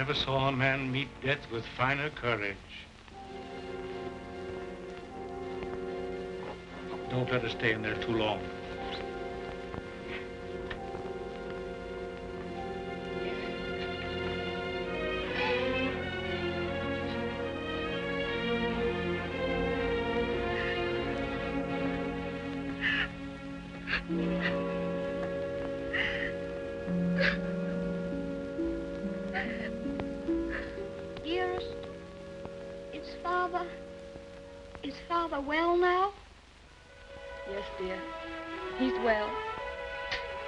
never saw a man meet death with finer courage. Don't let us stay in there too long. Is Father well now? Yes, dear. He's well.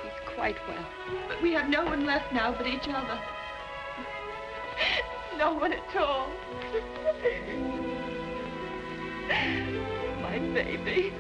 He's quite well. But we have no one left now but each other. No one at all. My baby.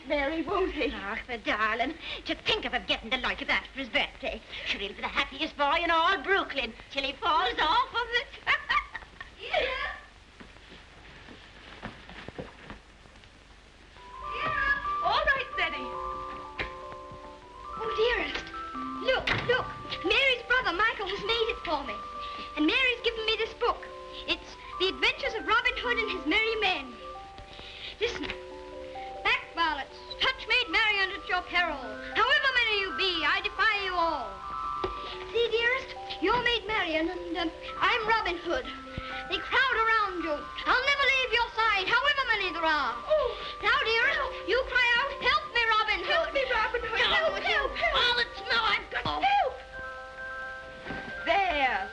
Mary, won't he? Ach, the darling. To think of him getting the like of that for his birthday. Sure, he'll be the happiest boy in all Brooklyn till he falls off of it. Yeah. All right, Ceddie. Oh, dearest. Look. Mary's brother, Michael, has made it for me. And Mary's given me this book. It's The Adventures of Robin Hood and His Merry Men. Listen. Back ballots, touch maid Marian at your peril. However many you be, I defy you all. See, dearest, you're maid Marian and I'm Robin Hood. They crowd around you. I'll never leave your side, however many there are. Oh. Now, dearest, you cry out, help me, Robin Hood. Help me, Robin Hood. Help. All it's no, I'm going. Help. There.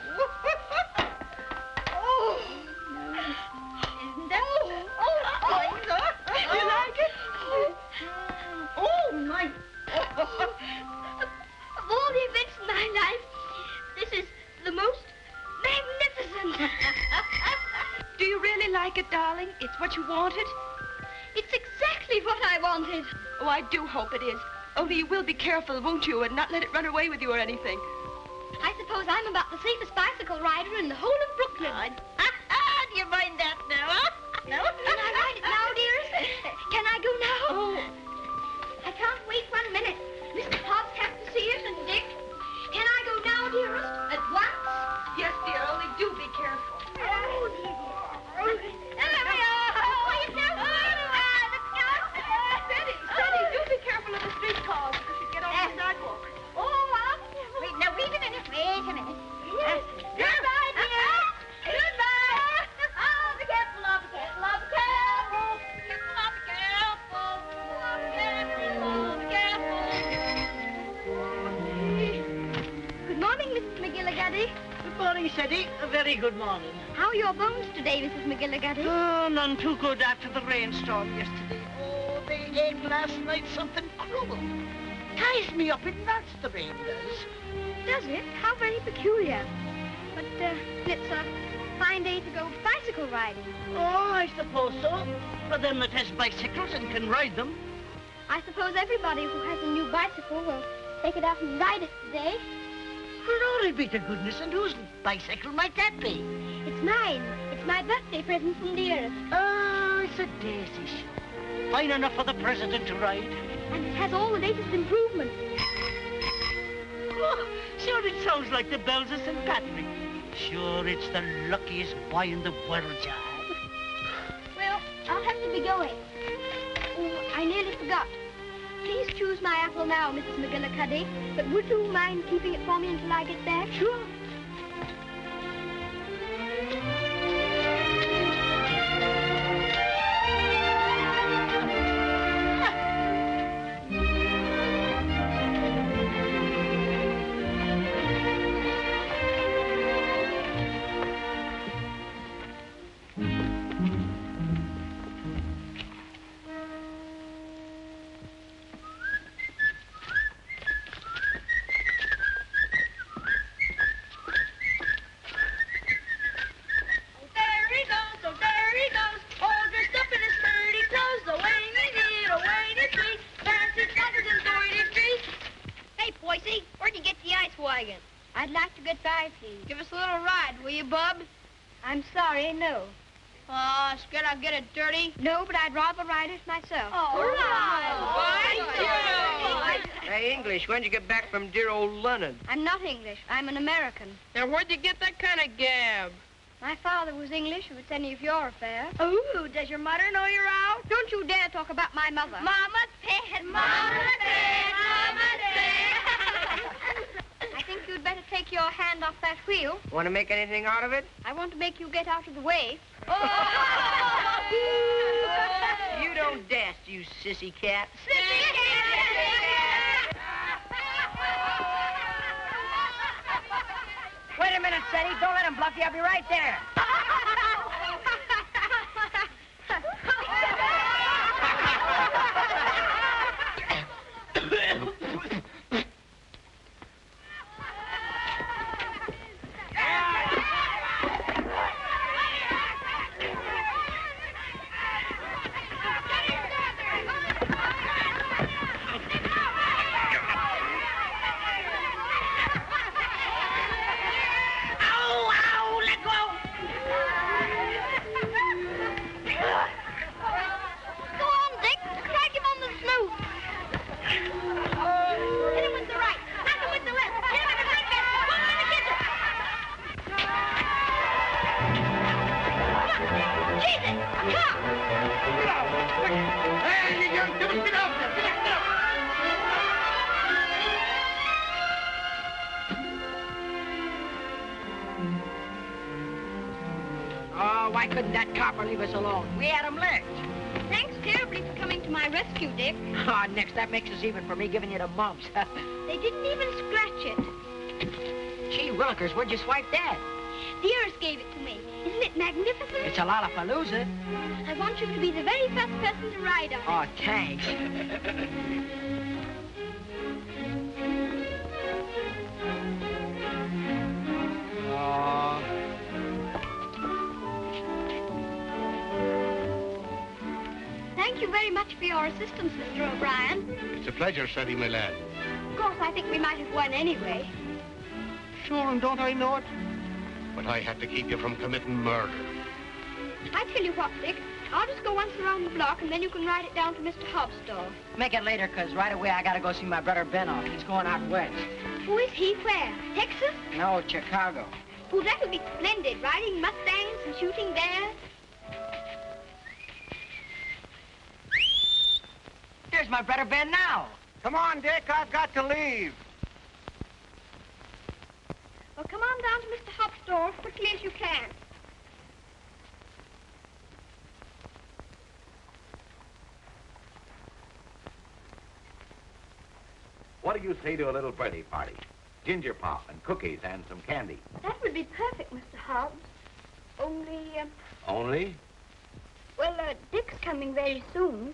Oh. Isn't that? You like it? Oh, my. Of all the events in my life, this is the most magnificent. Do you really like it, darling? It's what you wanted? It's exactly what I wanted. Oh, I do hope it is. Only you will be careful, won't you, and not let it run away with you or anything. I suppose I'm about the safest bicycle rider in the whole of Brooklyn. Do you mind that now, huh? No? Can I ride it now, dearest? Can I go now? Oh. I can't wait 1 minute. Mr. Hobbs has to see it, and Dick. Can I go now, dearest? At once? Yes, dear, only do be careful. Oh, there we are. Quiet now. Ceddie, do be careful of the street cars because you get off the sidewalk. Wait a minute. Yes. Goodbye, dear. Goodbye. Oh, be careful, oh, be careful, oh, be careful. Good morning, Mrs. McGillicuddy. Good morning, Ceddie. A very good morning. How are your bones today, Mrs. McGillicuddy? Oh, none too good after the rainstorm yesterday. Oh, they ate last night something cruel. Ties me up in knots, the rain does. Does it? How very peculiar. But it's a fine day to go bicycle riding. Oh, I suppose so. For them that has bicycles and can ride them. I suppose everybody who has a new bicycle will take it out and ride it today. Glory be to goodness, and whose bicycle might that be? It's mine. It's my birthday present from Dearest. Oh, it's a daisy show. Fine enough for the president to ride. And it has all the latest improvements. Oh, sure, it sounds like the bells of St. Patrick. Sure, it's the luckiest boy in the world, John. Well, I'll have to be going. Oh, I nearly forgot. Please choose my apple now, Mrs. McGillicuddy. But would you mind keeping it for me until I get back? Sure. ride, please. Give us a little ride, will you, Bub? I'm sorry, no. Oh, scared I'll get it dirty? No, but I'd rather ride it myself. Hey, English, when'd you get back from dear old London? I'm not English. I'm an American. Now, where'd you get that kind of gab? My father was English, if it's any of your affair. Oh, does your mother know you're out? Don't you dare talk about my mother. Mama's pet, Mama's pet, Mama's pet. I think you'd better take your hand off that wheel. Want to make anything out of it? I want to make you get out of the way. You don't dast, you sissy cat. Wait a minute, Ceddie. Don't let him bluff you. I'll be right there. Why couldn't that copper leave us alone? We had him licked. Thanks terribly for coming to my rescue, Dick. Ah, next, that makes us even for me giving you the mumps. They didn't even scratch it. Gee willikers, where'd you swipe that? Dearest gave it to me. Isn't it magnificent? It's a Lollapalooza. I want you to be the very first person to ride on it. Oh, thanks. Thank you very much for your assistance, Mr. O'Brien. It's a pleasure, Ceddie, my lad. Of course, I think we might have won anyway. Sure, and don't I know it? But I had to keep you from committing murder. I tell you what, Dick, I'll just go once around the block, and then you can ride it down to Mr. Hobbs' store. Make it later, 'cause right away I gotta go see my brother Ben off. He's going out west. Who is he? Where? Texas? No, Chicago. Oh, that would be splendid, riding Mustangs and shooting bears. Here's my brother Ben now. Come on, Dick. I've got to leave. Well, come on down to Mr. Hobbs' store as quickly as you can. What do you say to a little birthday party? Ginger pop and cookies and some candy. That would be perfect, Mr. Hobbs. Only, Only? well, Dick's coming very soon.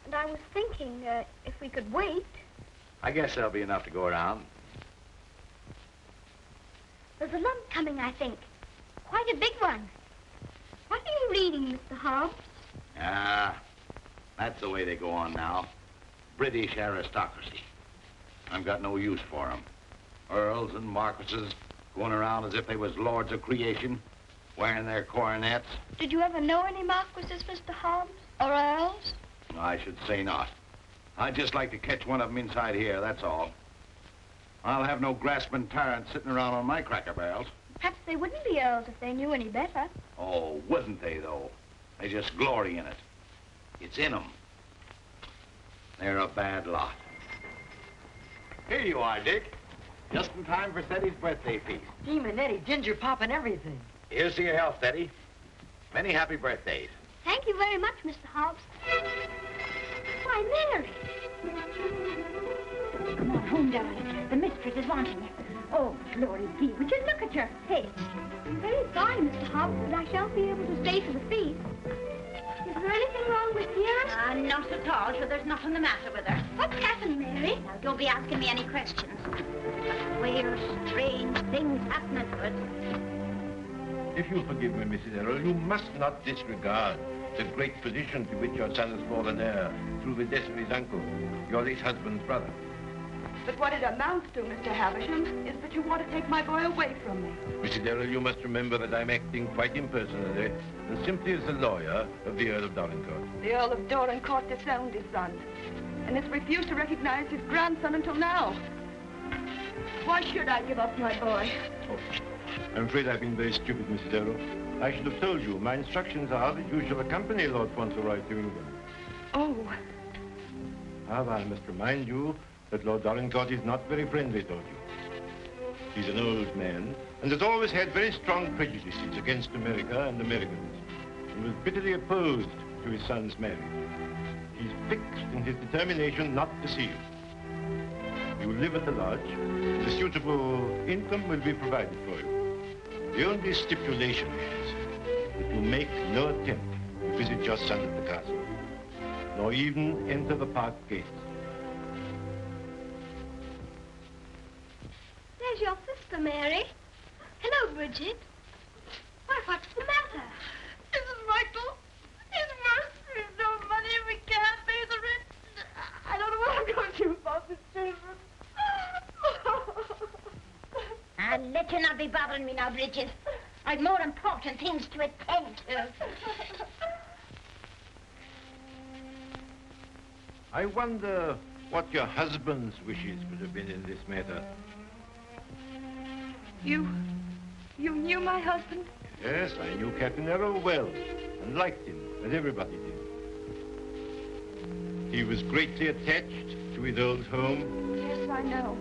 And I was thinking, if we could wait. I guess there'll be enough to go around. There's a lump coming, I think. Quite a big one. What are you reading, Mr. Hobbs? Ah, that's the way they go on now. British aristocracy. I've got no use for 'em. Earls and marquises going around as if they was lords of creation, wearing their coronets. Did you ever know any marquises, Mr. Hobbs? Or earls? I should say not. I'd just like to catch one of 'em inside here, that's all. I'll have no grasping tyrants sitting around on my cracker barrels. Perhaps they wouldn't be earls if they knew any better. Oh, wouldn't they, though? They just glory in it. It's in 'em. They're a bad lot. Here you are, Dick. Just in time for Ceddie's birthday feast. Gee, Manetti, ginger pop and everything. Here's to your health, Ceddie. Many happy birthdays. Thank you very much, Mr. Hobbs. Why, Mary. Come on home, darling. The mistress is wanting you. Oh, glory be. Would you look at your face? I'm very sorry, Mr. Hobbs, but I shan't be able to stay for the feast. Is there anything wrong with Dearest? Not at all, for there's nothing the matter with her. What's happened, Mary? Now, don't be asking me any questions. Queer, strange things happening to it. If you'll forgive me, Mrs. Errol, you must not disregard the great position to which your son has fallen heir through the death of his uncle, your late husband's brother. But what it amounts to, Mr. Havisham, is that you want to take my boy away from me. Mrs. Errol, you must remember that I'm acting quite impersonally and simply as the lawyer of the Earl of Dorincourt. The Earl of Dorincourt disowned his son and has refused to recognize his grandson until now. Why should I give up my boy? Oh, I'm afraid I've been very stupid, Mrs. Errol. I should have told you. My instructions are that you shall accompany Lord Fauntleroy to England. Oh. However, I must remind you that Lord Dorincourt is not very friendly toward you. He's an old man and has always had very strong prejudices against America and Americans and was bitterly opposed to his son's marriage. He's fixed in his determination not to see you. You will live at the lodge, and a suitable income will be provided for you. The only stipulation is that you make no attempt to visit your son at the castle, nor even enter the park gates. There's your sister, Mary. Hello, Bridget. Why, what's the matter? Mrs. Michael, it's worse. There's no money. We can't pay the rent. I don't know what I'm going to do about the children. I'll let you not be bothering me now, Bridget. I've more important things to attend to. I wonder what your husband's wishes could have been in this matter. You knew my husband? Yes, I knew Captain Errol well and liked him, as everybody did. He was greatly attached to his old home. Yes, I know.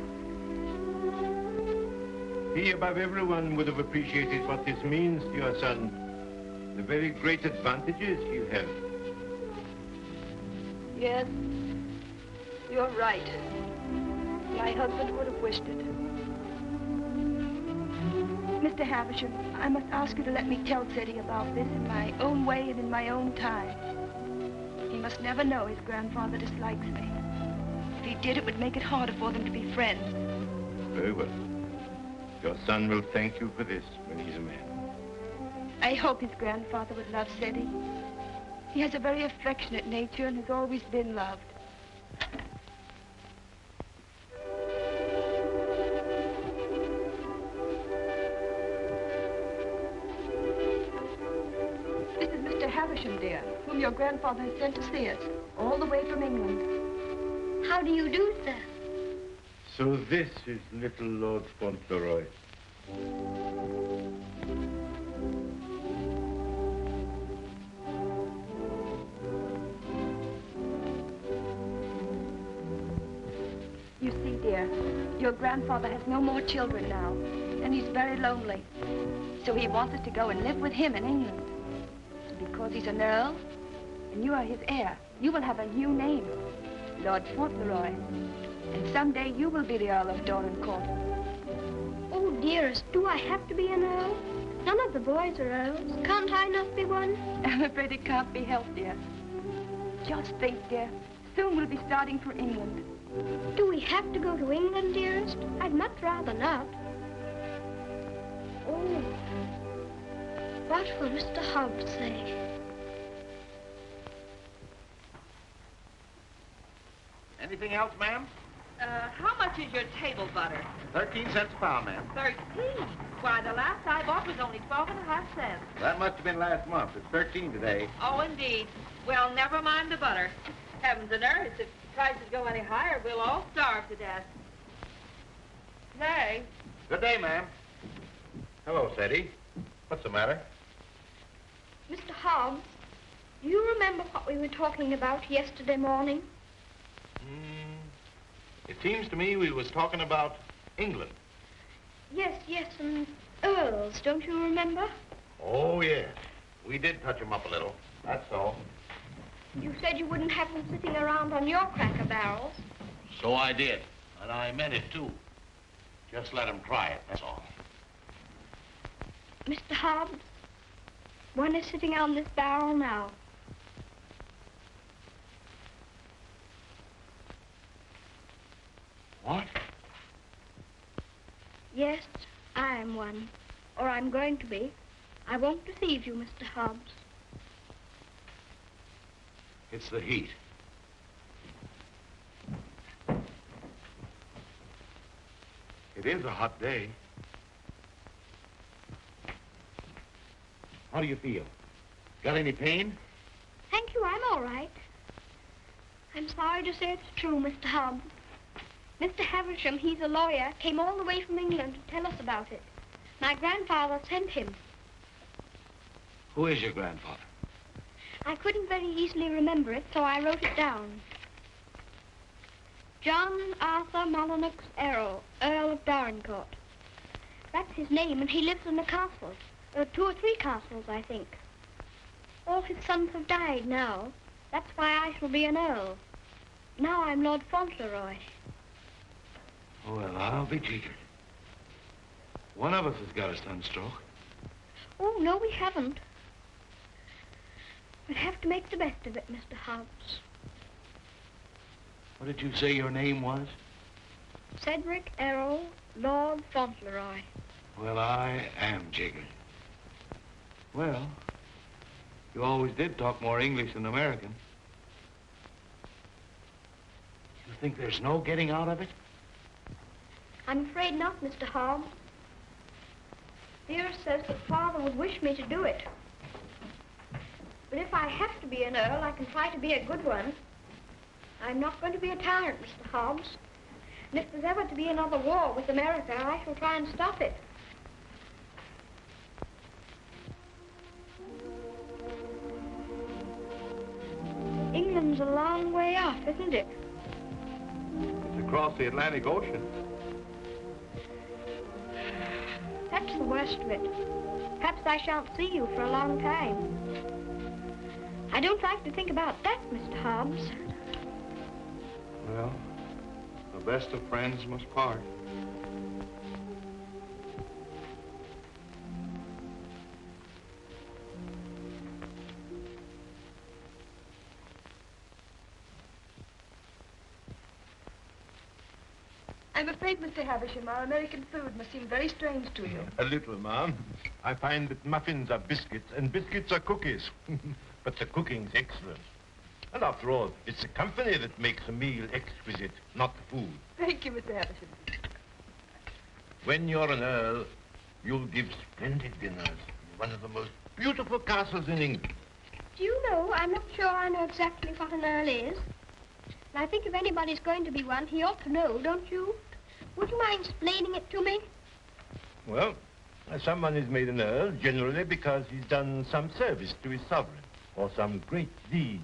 He, above everyone, would have appreciated what this means to your son, the very great advantages he'll have. Yes, you're right. My husband would have wished it. Mr. Havisham, I must ask you to let me tell Ceddie about this in my own way and in my own time. He must never know his grandfather dislikes me. If he did, it would make it harder for them to be friends. Very well. Your son will thank you for this when he's a man. I hope his grandfather would love Ceddie. He has a very affectionate nature and has always been loved. This is Mr. Havisham, dear, whom your grandfather has sent to see us, all the way from England. How do you do, sir? So this is little Lord Fauntleroy. You see, dear, your grandfather has no more children now, and he's very lonely. So he wants us to go and live with him in England. Because he's an earl, and you are his heir, you will have a new name, Lord Fauntleroy. And someday you will be the Earl of Dorincourt. Oh, dearest, do I have to be an earl? None of the boys are earls. Can't I not be one? I'm afraid it can't be helped, dear. Just think, dear. Soon we'll be starting for England. Do we have to go to England, dearest? I'd much rather not. Oh, what will Mr. Hobbs say? Anything else, ma'am? How much is your table butter? 13 cents a pound, ma'am. 13? Why, the last I bought was only 12.5 cents. That must have been last month. It's 13 today. Oh, indeed. Well, never mind the butter. Heavens and earth, if prices go any higher, we'll all starve to death. Nay. Good day, ma'am. Hello, Ceddie. What's the matter? Mr. Hobbs, do you remember what we were talking about yesterday morning? It seems to me we was talking about England. Yes, and earls, don't you remember? Oh, yes. We did touch them up a little. That's all. You said you wouldn't have them sitting around on your cracker barrels. So I did. And I meant it, too. Just let them try it, that's all. Mr. Hobbs, one is sitting on this barrel now. What? Yes, I am one. Or I'm going to be. I won't deceive you, Mr. Hobbs. It's the heat. It is a hot day. How do you feel? Got any pain? Thank you, I'm all right. I'm sorry to say it's true, Mr. Hobbs. Mr. Havisham, he's a lawyer, came all the way from England to tell us about it. My grandfather sent him. Who is your grandfather? I couldn't very easily remember it, so I wrote it down. John Arthur Molyneux Errol, Earl of Dorincourt. That's his name, and he lives in a castle. 2 or 3 castles, I think. All his sons have died now. That's why I shall be an earl. Now I'm Lord Fauntleroy. Well, I'll be jiggered. One of us has got a sunstroke. Oh, no, we haven't. We'll have to make the best of it, Mr. Hobbs. What did you say your name was? Cedric Errol, Lord Fauntleroy. Well, I am jiggered. Well, you always did talk more English than American. You think there's no getting out of it? I'm afraid not, Mr. Hobbs. Dearest says that Father would wish me to do it. But if I have to be an earl, I can try to be a good one. I'm not going to be a tyrant, Mr. Hobbs. And if there's ever to be another war with America, I shall try and stop it. England's a long way off, isn't it? It's across the Atlantic Ocean. That's the worst of it. Perhaps I shan't see you for a long time. I don't like to think about that, Mr. Hobbs. Well, the best of friends must part. I'm afraid, Mr. Havisham, our American food must seem very strange to you. A little, Ma'am. I find that muffins are biscuits and biscuits are cookies. But the cooking's excellent. And after all, it's the company that makes a meal exquisite, not the food. Thank you, Mr. Havisham. When you're an earl, you'll give splendid dinners in one of the most beautiful castles in England. Do you know, I'm not sure I know exactly what an earl is. And I think if anybody's going to be one, he ought to know, don't you? Would you mind explaining it to me? Well, someone is made an earl generally because he's done some service to his sovereign or some great deed.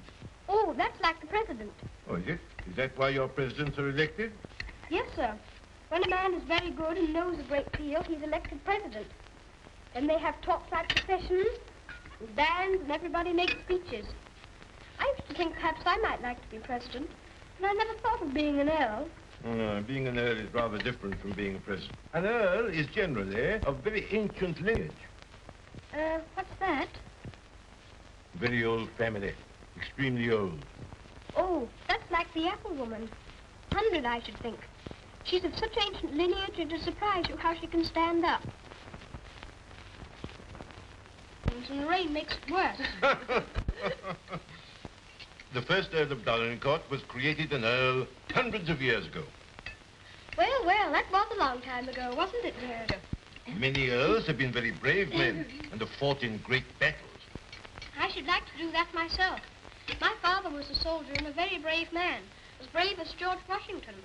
Oh, that's like the president. Oh, is it? Is that why your presidents are elected? Yes, sir. When a man is very good and knows a great deal, he's elected president. Then they have torchlight processions, and bands, and everybody makes speeches. I used to think perhaps I might like to be president, and I never thought of being an earl. No, being an earl is rather different from being a president. An earl is generally of very ancient lineage. What's that? Very old family. Extremely old. Oh, that's like the apple woman. 100, I should think. She's of such ancient lineage, it'll surprise you how she can stand up. And the rain makes it worse. The first Earl of Dorincourt was created an earl hundreds of years ago. Well, well, that was a long time ago, wasn't it, dear? Many earls have been very brave men and have fought in great battles. I should like to do that myself. My father was a soldier and a very brave man, as brave as George Washington.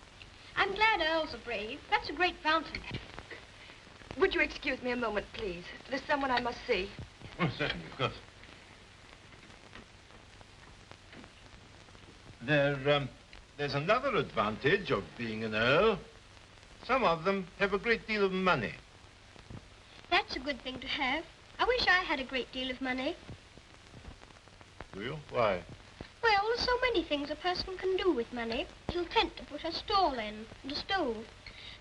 I'm glad earls are brave. That's a great fountain. Would you excuse me a moment, please? There's someone I must see. Oh, certainly, of course. There's another advantage of being an earl. Some of them have a great deal of money. That's a good thing to have. I wish I had a great deal of money. Do you? Why? Well, there's so many things a person can do with money. A little tent to put her stall in, and a stove.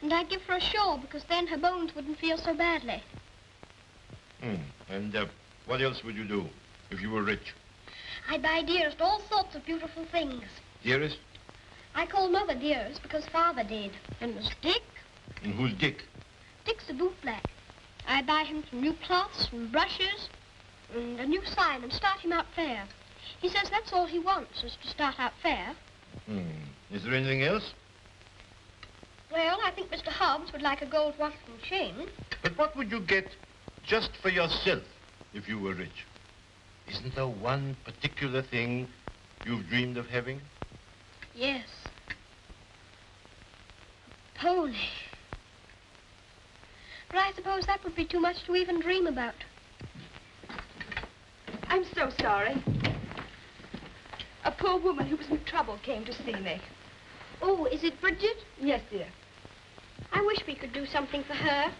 And I'd give her a shawl, because then her bones wouldn't feel so badly. And what else would you do if you were rich? I'd buy Dearest all sorts of beautiful things. Dearest? I call Mother Dearest because Father did. And there's Dick. And who's Dick? Dick's a bootblack. I buy him some new cloths and brushes and a new sign and start him out fair. He says that's all he wants, is to start out fair. Is there anything else? Well, I think Mr. Hobbs would like a gold watch and chain. But what would you get just for yourself if you were rich? Isn't there one particular thing you've dreamed of having? Yes. A pony. But I suppose that would be too much to even dream about. I'm so sorry. A poor woman who was in trouble came to see me. Oh, is it Bridget? Yes, dear. I wish we could do something for her.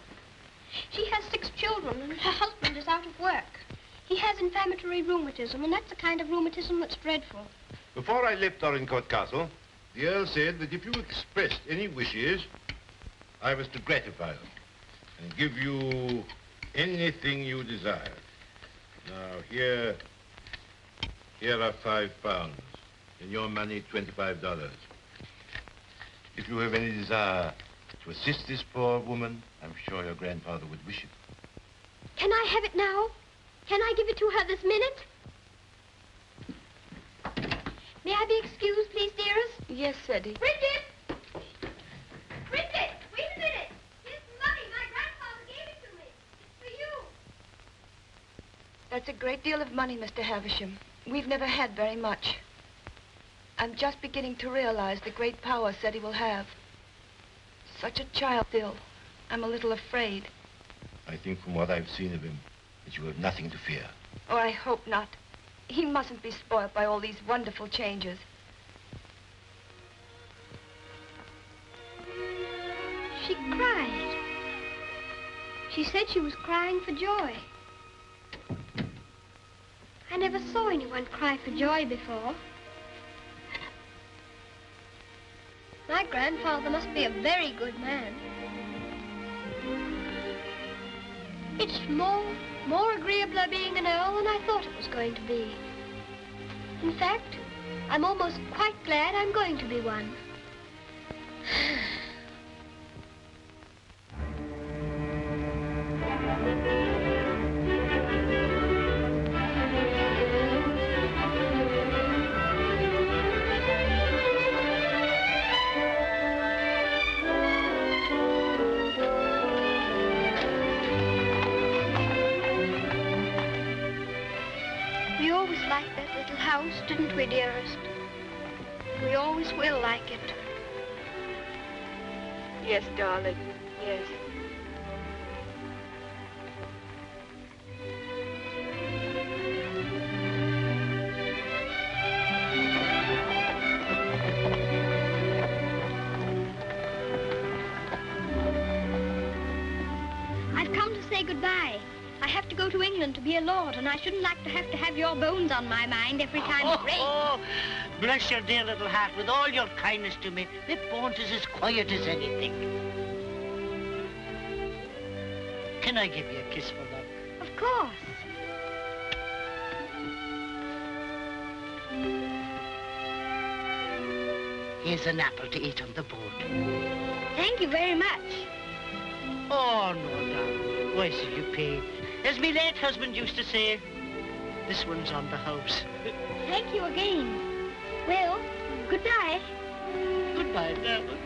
She has 6 children, and her husband is out of work. He has inflammatory rheumatism, and that's the kind of rheumatism that's dreadful. Before I left Dorincourt Castle, the Earl said that if you expressed any wishes, I was to gratify them and give you anything you desired. Now, here are £5. In your money, $25. If you have any desire to assist this poor woman, I'm sure your grandfather would wish it. Can I have it now? Can I give it to her this minute? May I be excused, please, dearest? Yes, Ceddie. Bridget! Bridget, wait a minute. Here's some money. My grandfather gave it to me. It's for you. That's a great deal of money, Mr. Havisham. We've never had very much. I'm just beginning to realize the great power Ceddie will have. Such a child still. I'm a little afraid. I think from what I've seen of him, that you have nothing to fear. Oh, I hope not. He mustn't be spoiled by all these wonderful changes. She cried. She said she was crying for joy. I never saw anyone cry for joy before. My grandfather must be a very good man. It's more agreeabler being an Earl than I thought it was going to be. In fact, I'm almost quite glad I'm going to be one. Didn't we, dearest? We always will like it. Yes, darling. Yes. I've come to say goodbye. I have to go to England to be a lord, and I shouldn't like to have your bones on my mind every time it rains. Oh, bless your dear little heart. With all your kindness to me, the Bones is as quiet as anything. Can I give you a kiss for luck? Of course. Here's an apple to eat on the boat. Thank you very much. Oh, no, darling. Why should you pay? As me late husband used to say, this one's on the house. Thank you again. Well, goodbye. Goodbye, darling.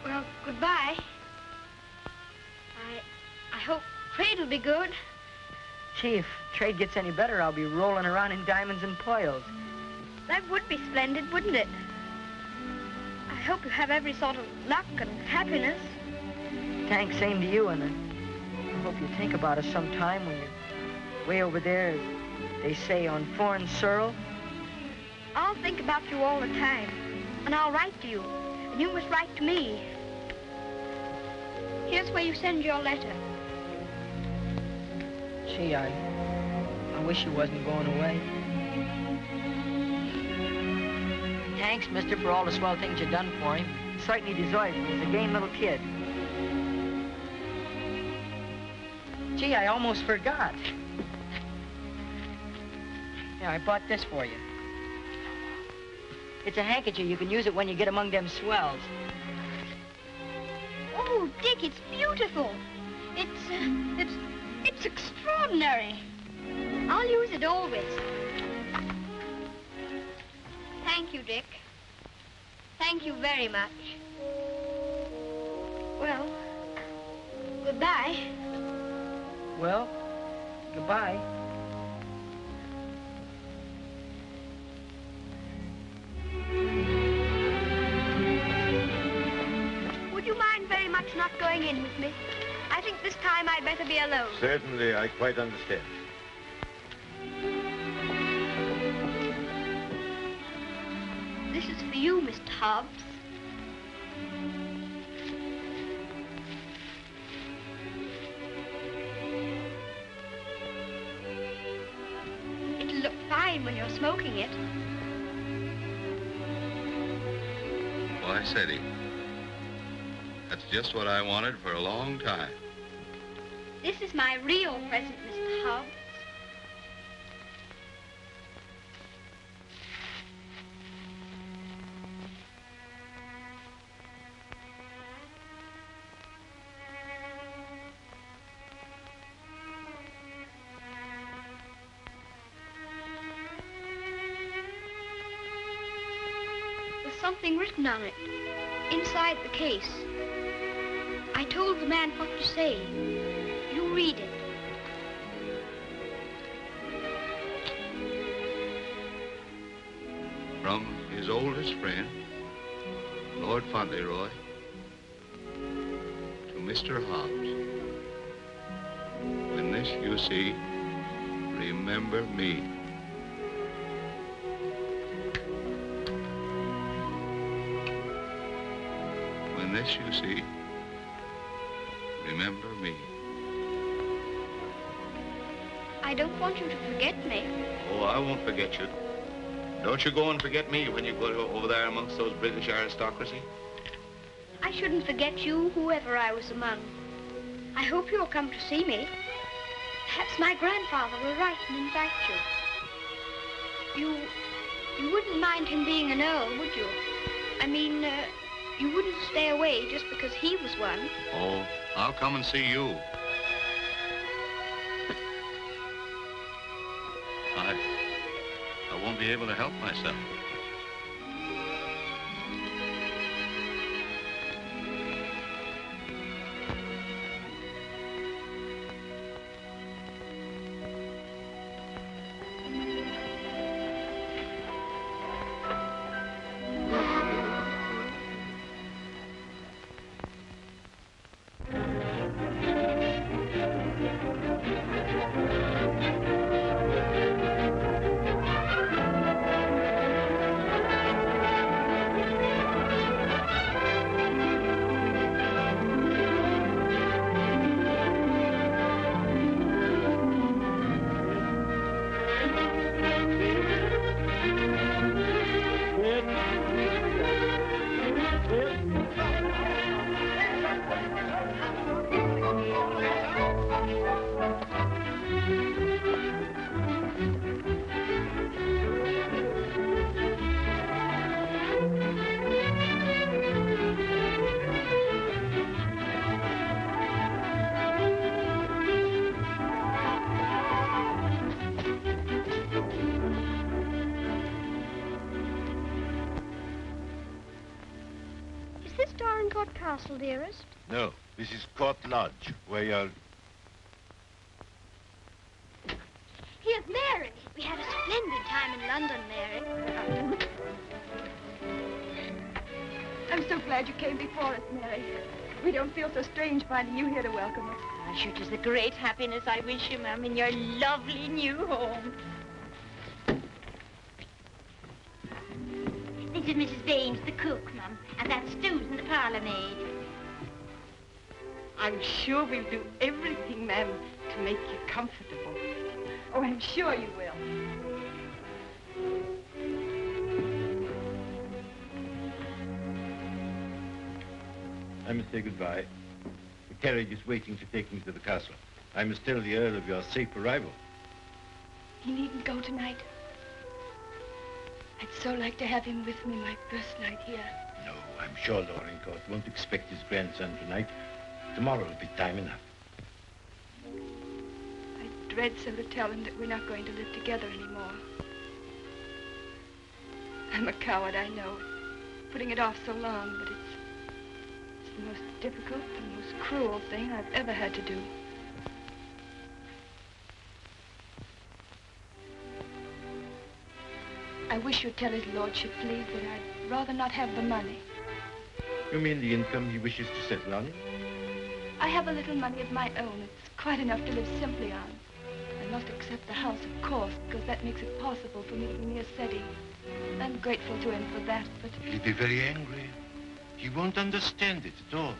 Well, goodbye. I hope trade will be good. Gee, if trade gets any better, I'll be rolling around in diamonds and pearls. That would be splendid, wouldn't it? I hope you have every sort of luck and happiness. Thanks, same to you, and I hope you think about us sometime when you're way over there, as they say, on foreign soil. I'll think about you all the time, and I'll write to you, and you must write to me. Here's where you send your letter. Gee, I wish he wasn't going away. Thanks, mister, for all the swell things you've done for him. He certainly deserves it. He's a game little kid. Gee, I almost forgot. Yeah, I bought this for you. It's a handkerchief. You can use it when you get among them swells. Oh, Dick, it's beautiful. It's extraordinary. I'll use it always. Thank you, Dick. Thank you very much. Well, goodbye. Well, goodbye. Would you mind very much not going in with me? I think this time I'd better be alone. Certainly, I quite understand. This is for you, Mr. Hobbs. It'll look fine when you're smoking it. Why, Ceddie, that's just what I wanted for a long time. This is my real present, Mr. Hobbs. There's something written on it, inside the case. I told the man what to say. You read it. From his oldest friend, Lord Fauntleroy, to Mr. Hobbs. When this you see, remember me. When this you see, remember me. I don't want you to forget me. Oh, I won't forget you. Don't you go and forget me when you go over there amongst those British aristocracy. I shouldn't forget you, whoever I was among. I hope you'll come to see me. Perhaps my grandfather will write and invite you. You wouldn't mind him being an earl, would you? I mean, you wouldn't stay away just because he was one. Oh, I'll come and see you. I won't be able to help myself. Castle, dearest? No, this is Court Lodge, where you're... Here's Mary. We had a splendid time in London, Mary. I'm so glad you came before us, Mary. We don't feel so strange finding you here to welcome us. I'm sure it is a great happiness I wish you, ma'am, in your lovely new home. This is Mrs. Baines, the cook, ma'am, and that's Susan, the parlour maid. I'm sure we'll do everything, ma'am, to make you comfortable. Oh, I'm sure you will. I must say goodbye. The carriage is waiting to take me to the castle. I must tell the Earl of your safe arrival. He needn't go tonight. I'd so like to have him with me my first night here. No, I'm sure Dorincourt won't expect his grandson tonight. Tomorrow will be time enough. I dread so to tell him that we're not going to live together anymore. I'm a coward, I know, putting it off so long, but it's the most difficult, the most cruel thing I've ever had to do. I wish you'd tell his lordship, please, that I'd rather not have the money. You mean the income he wishes to settle on? I have a little money of my own. It's quite enough to live simply on. I must accept the house, of course, because that makes it possible for me to be near Ceddie. I'm grateful to him for that, but... He'll be very angry. He won't understand it at all.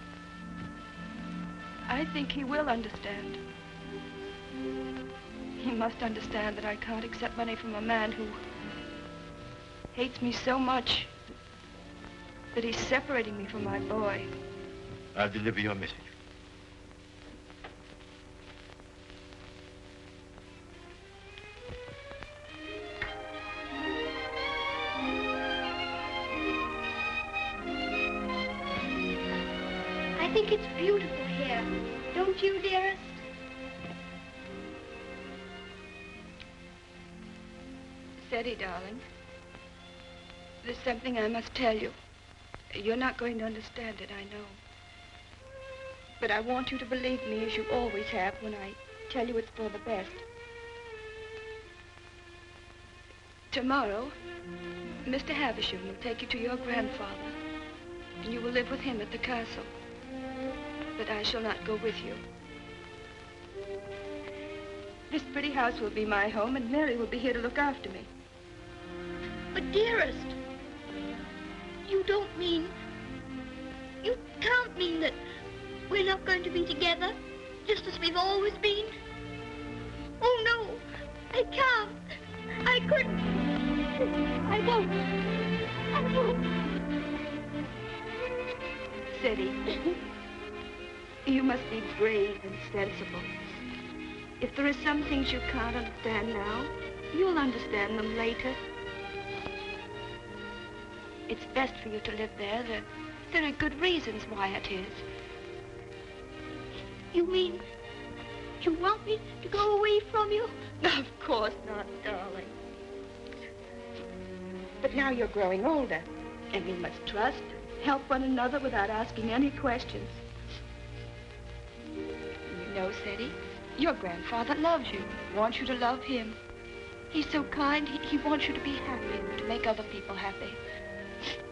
I think he will understand. He must understand that I can't accept money from a man who hates me so much that he's separating me from my boy. I'll deliver your message. I think it's beautiful here. Don't you, dearest? Ceddie, darling, there's something I must tell you. You're not going to understand it, I know. But I want you to believe me, as you always have, when I tell you it's for the best. Tomorrow, Mr. Havisham will take you to your grandfather, and you will live with him at the castle. But I shall not go with you. This pretty house will be my home, and Mary will be here to look after me. But, dearest, you don't mean... You can't mean that we're not going to be together, just as we've always been. Oh, no, I can't. I couldn't. I won't. I won't. Ceddie, you must be brave and sensible. If there are some things you can't understand now, you'll understand them later. It's best for you to live there. There are good reasons why it is. You mean you want me to go away from you? Of course not, darling. But now you're growing older, and we must trust and help one another without asking any questions. You know, Ceddie, your grandfather loves you, wants you to love him. He's so kind, he wants you to be happy and to make other people happy.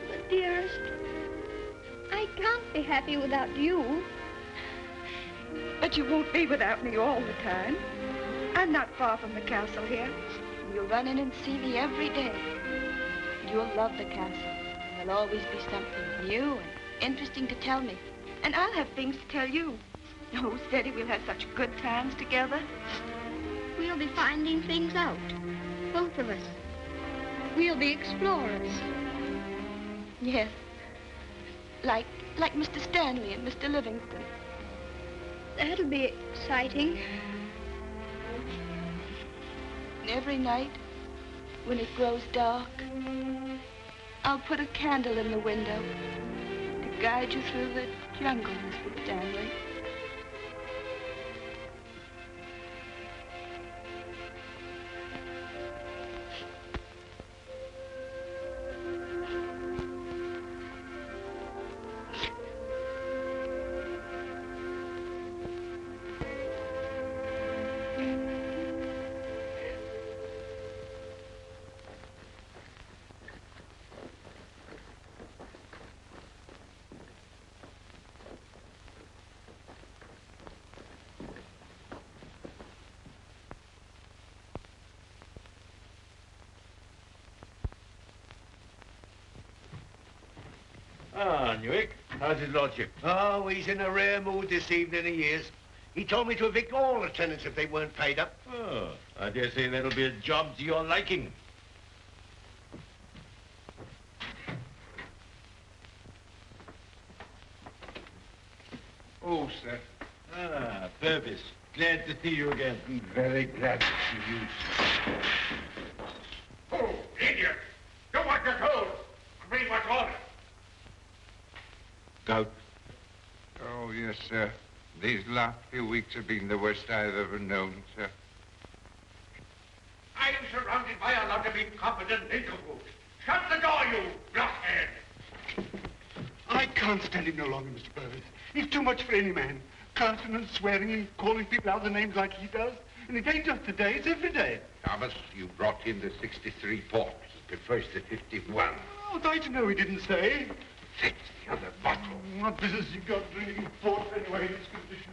But, dearest, I can't be happy without you. But you won't be without me all the time. I'm not far from the castle here. You'll run in and see me every day. You'll love the castle. There'll always be something new and interesting to tell me. And I'll have things to tell you. Oh, Ceddie, we'll have such good times together. We'll be finding things out, both of us. We'll be explorers. Yes. Like Mr. Stanley and Mr. Livingston. That'll be exciting. And every night, when it grows dark, I'll put a candle in the window to guide you through the jungle, Mr. Stanley. Ah, Newick. How's his lordship? Oh, he's in a rare mood this evening, he is. He told me to evict all the tenants if they weren't paid up. Oh, I dare say that'll be a job to your liking. Oh, sir. Ah, Purvis. Glad to see you again. Very glad to see you, sir. Oh, idiot! Do what you're told. Read what's ordered. Gout? Oh, yes, sir. These last few weeks have been the worst I've ever known, sir. I'm surrounded by a lot of incompetent nincompoofs. Shut the door, you blockhead! I can't stand him no longer, Mr. Purvis. He's too much for any man. Cursing and swearing and calling people out their names like he does. And it ain't just today, it's every day. Thomas, you brought in the 63 port. He prefers the 51. Oh, I'd like to know he didn't say. Fix the other bottle. What business you got drinking port anyway in this condition?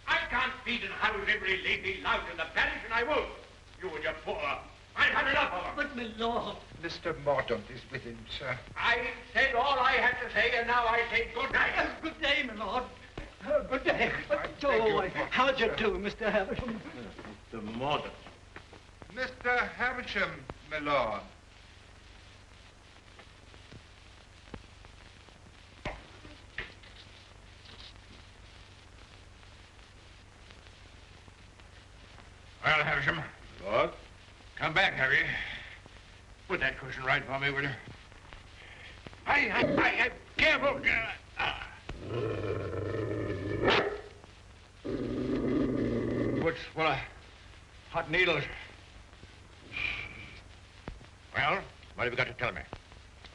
I can't feed and house every lady lout in the parish, and I won't. You and your poor. I've had enough of them. But, my lord. Mr. Mordaunt is with him, sir. I said all I had to say, and now I say good night. Good day, my lord. Good day. beg your How'd you do, Mr. Havisham? Mr. Mordaunt. Mr. Havisham, my lord. Well, Havisham, Lord? come back, have you? Put that cushion right for me, will you? Careful. What's full of hot needles? Well, what have you got to tell me?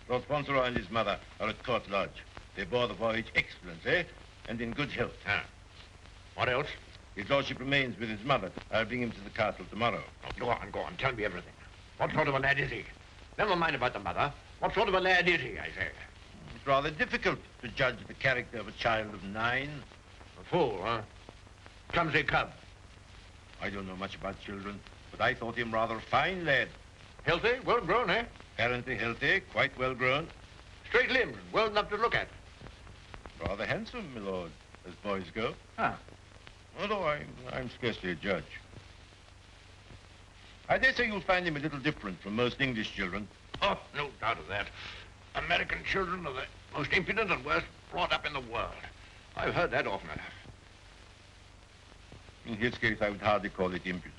Lord Fauntleroy and his mother are at Court Lodge. They bore the voyage excellently and in good health. Ah. What else? His lordship remains with his mother. I'll bring him to the castle tomorrow. Oh, go on. Tell me everything. What sort of a lad is he? Never mind about the mother. What sort of a lad is he, I say? It's rather difficult to judge the character of a child of 9. A fool, huh? Clumsy cub. I don't know much about children, but I thought him rather a fine lad. Healthy, well grown, eh? Apparently healthy, quite well grown. Straight limbs, well enough to look at. Rather handsome, my lord, as boys go. Ah. Although I'm scarcely a judge. I dare say you'll find him a little different from most English children. Oh, no doubt of that. American children are the most impudent and worst brought up in the world. I've heard that often enough. In his case, I would hardly call it impudence.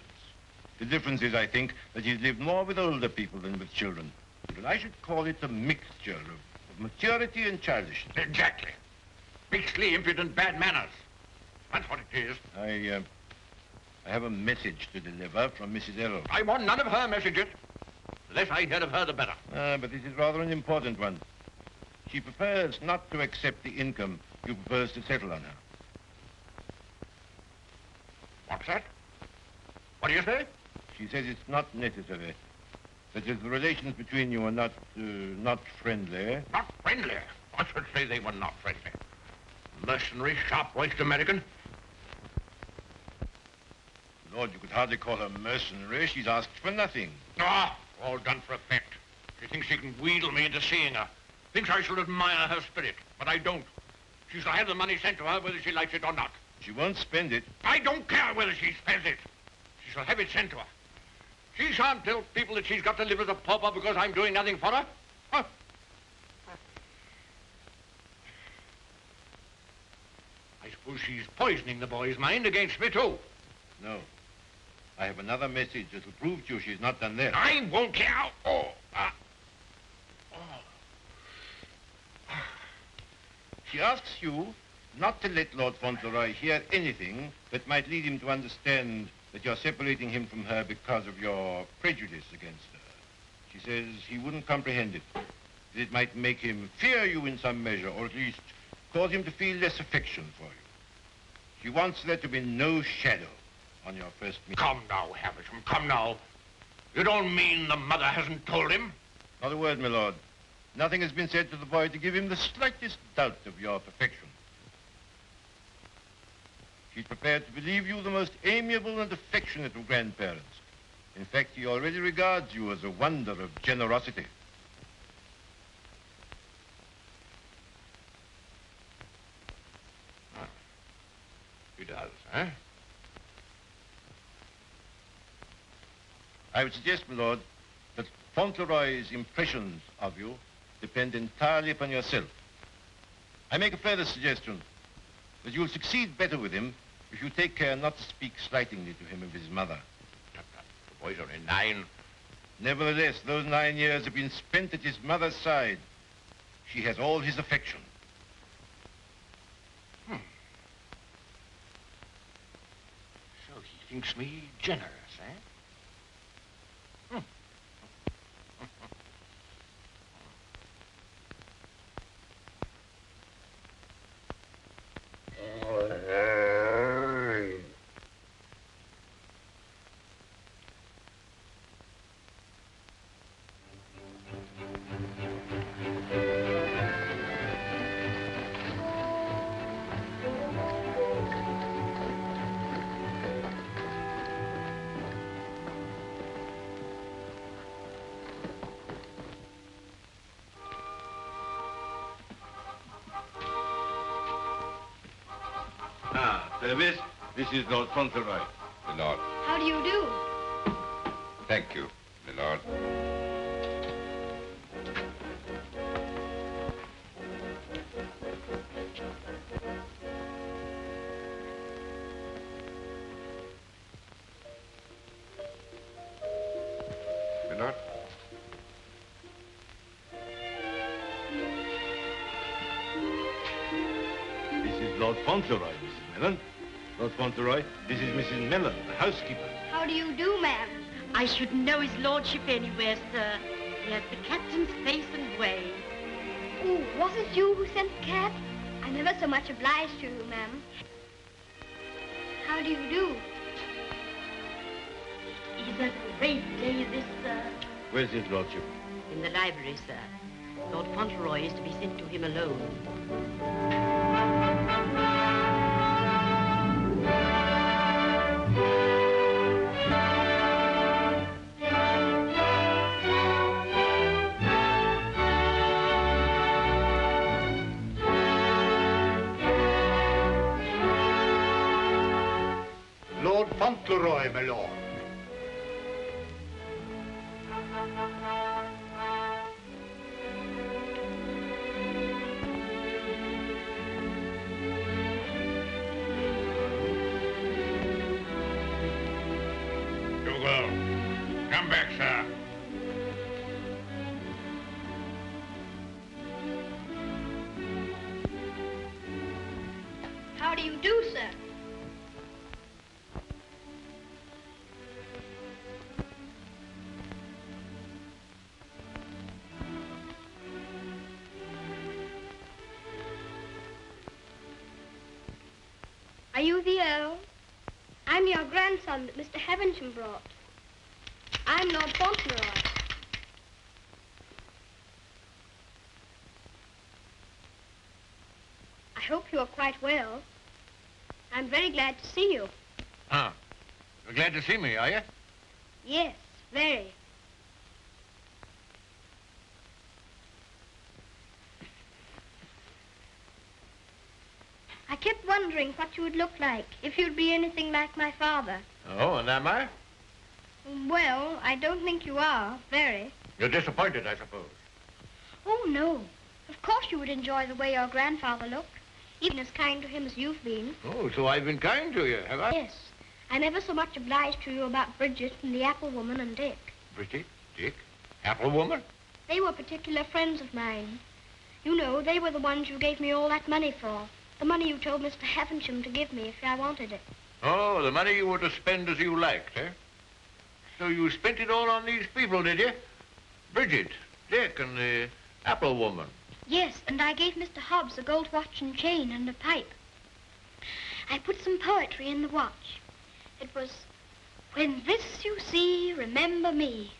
The difference is, I think, that he's lived more with older people than with children. And I should call it a mixture of maturity and childishness. Exactly. Beastly, impudent, bad manners. That's what it is. I have a message to deliver from Mrs. Errol. I want none of her messages. The less I hear of her, the better. But this is rather an important one. She prefers not to accept the income you propose to settle on her. What's that? What do you say? She says it's not necessary. That is, the relations between you are not friendly. Not friendly? I should say they were not friendly. Mercenary, sharp-voiced American. Lord, you could hardly call her mercenary. She's asked for nothing. Ah, all done for effect. She thinks she can wheedle me into seeing her. Thinks I shall admire her spirit, but I don't. She shall have the money sent to her whether she likes it or not. She won't spend it. I don't care whether she spends it. She shall have it sent to her. She shan't tell people that she's got to live as a pauper because I'm doing nothing for her. Huh? I suppose she's poisoning the boy's mind against me, too. No. I have another message that'll prove to you she's not done that. I won't care. She asks you not to let Lord Fauntleroy hear anything that might lead him to understand that you're separating him from her because of your prejudice against her. She says he wouldn't comprehend it. That it might make him fear you in some measure, or at least cause him to feel less affection for you. She wants there to be no shadow on your first meeting. Come now, Havisham, come now. You don't mean the mother hasn't told him? Not a word, my lord. Nothing has been said to the boy to give him the slightest doubt of your perfection. She's prepared to believe you the most amiable and affectionate of grandparents. In fact, he already regards you as a wonder of generosity. Huh? I would suggest, my lord, that Fauntleroy's impressions of you depend entirely upon yourself. I make a further suggestion, that you'll succeed better with him if you take care not to speak slightingly to him of his mother. The boy's only 9. Nevertheless, those 9 years have been spent at his mother's side. She has all his affection. So he thinks me generous, eh? Service, this is Lord Fauntleroy. My lord. How do you do? Thank you, my lord. My lord. This is Lord Fauntleroy, Mrs. Mellon. Lord Fauntleroy, this is Mrs. Mellon, the housekeeper. How do you do, ma'am? I shouldn't know his lordship anywhere, sir. He has the captain's face and way. Oh, was it you who sent the cat? I'm ever so much obliged to you, ma'am. How do you do? It's a great day, this, sir. Where's his lordship? In the library, sir. Lord Fauntleroy is to be sent to him alone. Lord Fauntleroy, my lord. Dougal, come back, sir. How do you do, sir? Are you the Earl? I'm your grandson that Mr. Havisham brought. I'm Lord Fauntleroy. I hope you are quite well. I'm very glad to see you. Ah, you're glad to see me, are you? Yes, very. I kept wondering what you would look like if you'd be anything like my father. Oh, and am I? Well, I don't think you are, very. You're disappointed, I suppose. Oh, no. Of course you would enjoy the way your grandfather looked, even as kind to him as you've been. Oh, so I've been kind to you, have I? Yes. I'm ever so much obliged to you about Bridget and the apple woman and Dick. Bridget, Dick, apple woman? They were particular friends of mine. You know, they were the ones you gave me all that money for. The money you told Mr. Havisham to give me if I wanted it. Oh, the money you were to spend as you liked, eh? So you spent it all on these people, did you? Bridget, Dick, and the apple woman. Yes, and I gave Mr. Hobbs a gold watch and chain and a pipe. I put some poetry in the watch. It was, "When this you see, remember me."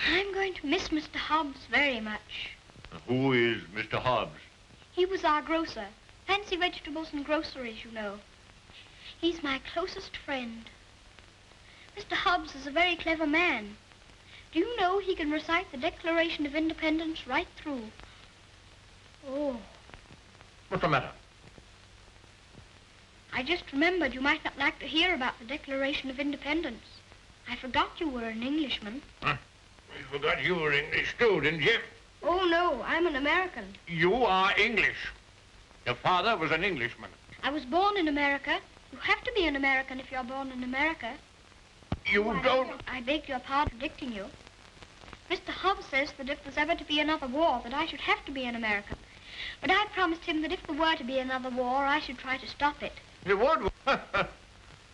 I'm going to miss Mr. Hobbs very much. Who is Mr. Hobbs? He was our grocer. Fancy vegetables and groceries, you know. He's my closest friend. Mr. Hobbs is a very clever man. Do you know he can recite the Declaration of Independence right through? Oh. What's the matter? I just remembered you might not like to hear about the Declaration of Independence. I forgot you were an Englishman. Huh? I forgot you were English too, didn't you? Oh, no, I'm an American. You are English. Your father was an Englishman. I was born in America. You have to be an American if you're born in America. You don't... I beg your pardon for predicting you. Mr. Hobbs says that if there's ever to be another war, that I should have to be an American. But I promised him that if there were to be another war, I should try to stop it. You would? Dinner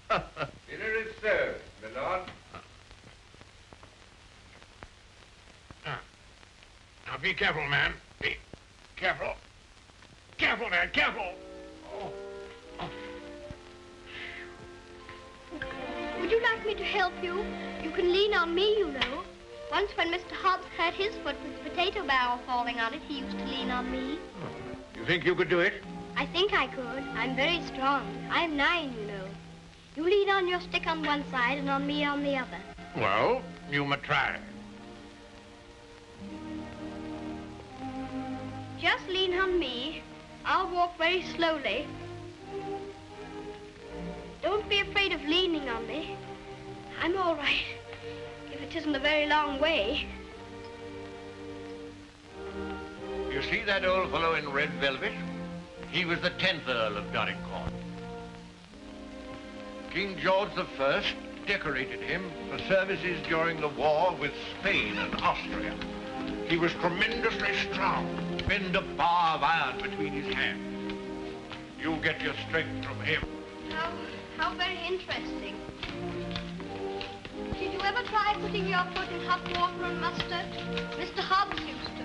is served, my lord. Now, be careful, man. Be careful. Careful, man, careful. Oh. Would you like me to help you? You can lean on me, you know. Once when Mr. Hobbs hurt his foot with the potato barrel falling on it, he used to lean on me. You think you could do it? I think I could. I'm very strong. I'm 9, you know. You lean on your stick on one side and on me on the other. Well, you may try. Just lean on me. I'll walk very slowly. Don't be afraid of leaning on me. I'm all right, if it isn't a very long way. You see that old fellow in red velvet? He was the 10th Earl of Dorincourt. King George I decorated him for services during the war with Spain and Austria. He was tremendously strong, bend a bar of iron between his hands. You get your strength from him. How very interesting. Did you ever try putting your foot in hot water and mustard? Mr. Hobbs used to.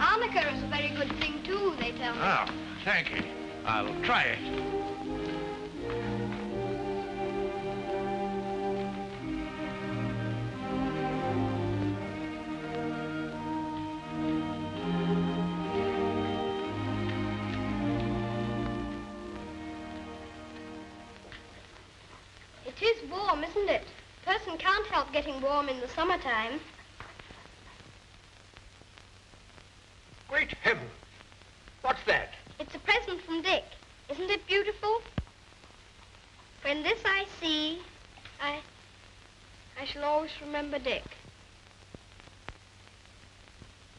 Arnica is a very good thing, too, they tell me. Ah, thank you. I'll try it. It is warm, isn't it? A person can't help getting warm in the summertime. Great heaven! What's that? It's a present from Dick. Isn't it beautiful? When this I see, I shall always remember Dick.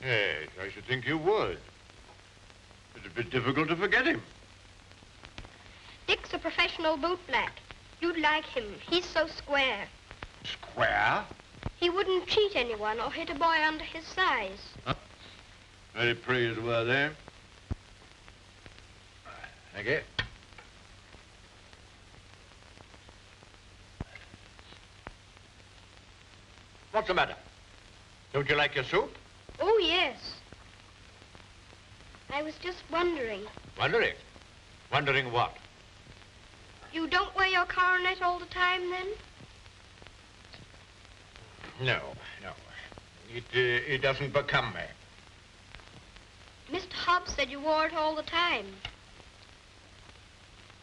Yes, I should think you would. It'd be difficult to forget him. Dick's a professional bootblack. You'd like him. He's so square. Square? He wouldn't cheat anyone or hit a boy under his size. Huh? Very praiseworthy. Thank you. What's the matter? Don't you like your soup? Oh, yes. I was just wondering. Wondering? Wondering what? You don't wear your coronet all the time, then? No. It doesn't become me. Mr. Hobbs said you wore it all the time.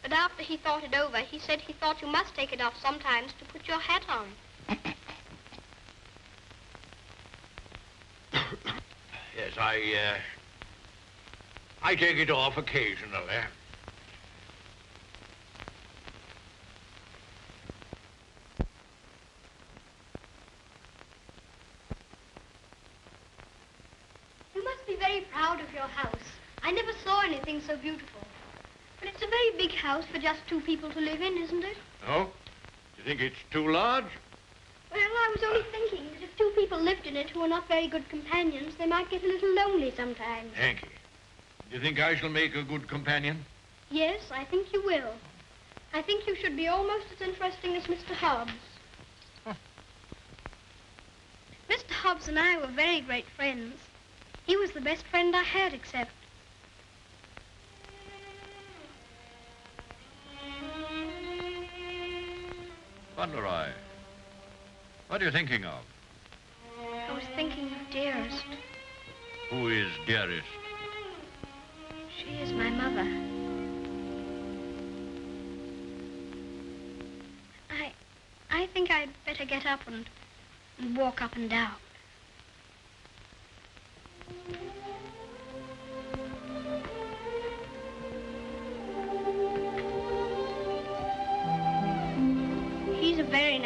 But after he thought it over, he said he thought you must take it off sometimes to put your hat on. Yes, I take it off occasionally. You must be very proud of your house. I never saw anything so beautiful. But it's a very big house for just 2 people to live in, isn't it? Oh? You think it's too large? Well, I was only thinking that if 2 people lived in it who were not very good companions, they might get a little lonely sometimes. Thank you. Do you think I shall make a good companion? Yes, I think you will. I think you should be almost as interesting as Mr. Hobbs. Huh. Mr. Hobbs and I were very great friends. He was the best friend I had, except... Fauntleroy, what are you thinking of? I was thinking of Dearest. Who is Dearest? She is my mother. I think I'd better get up and walk up and down.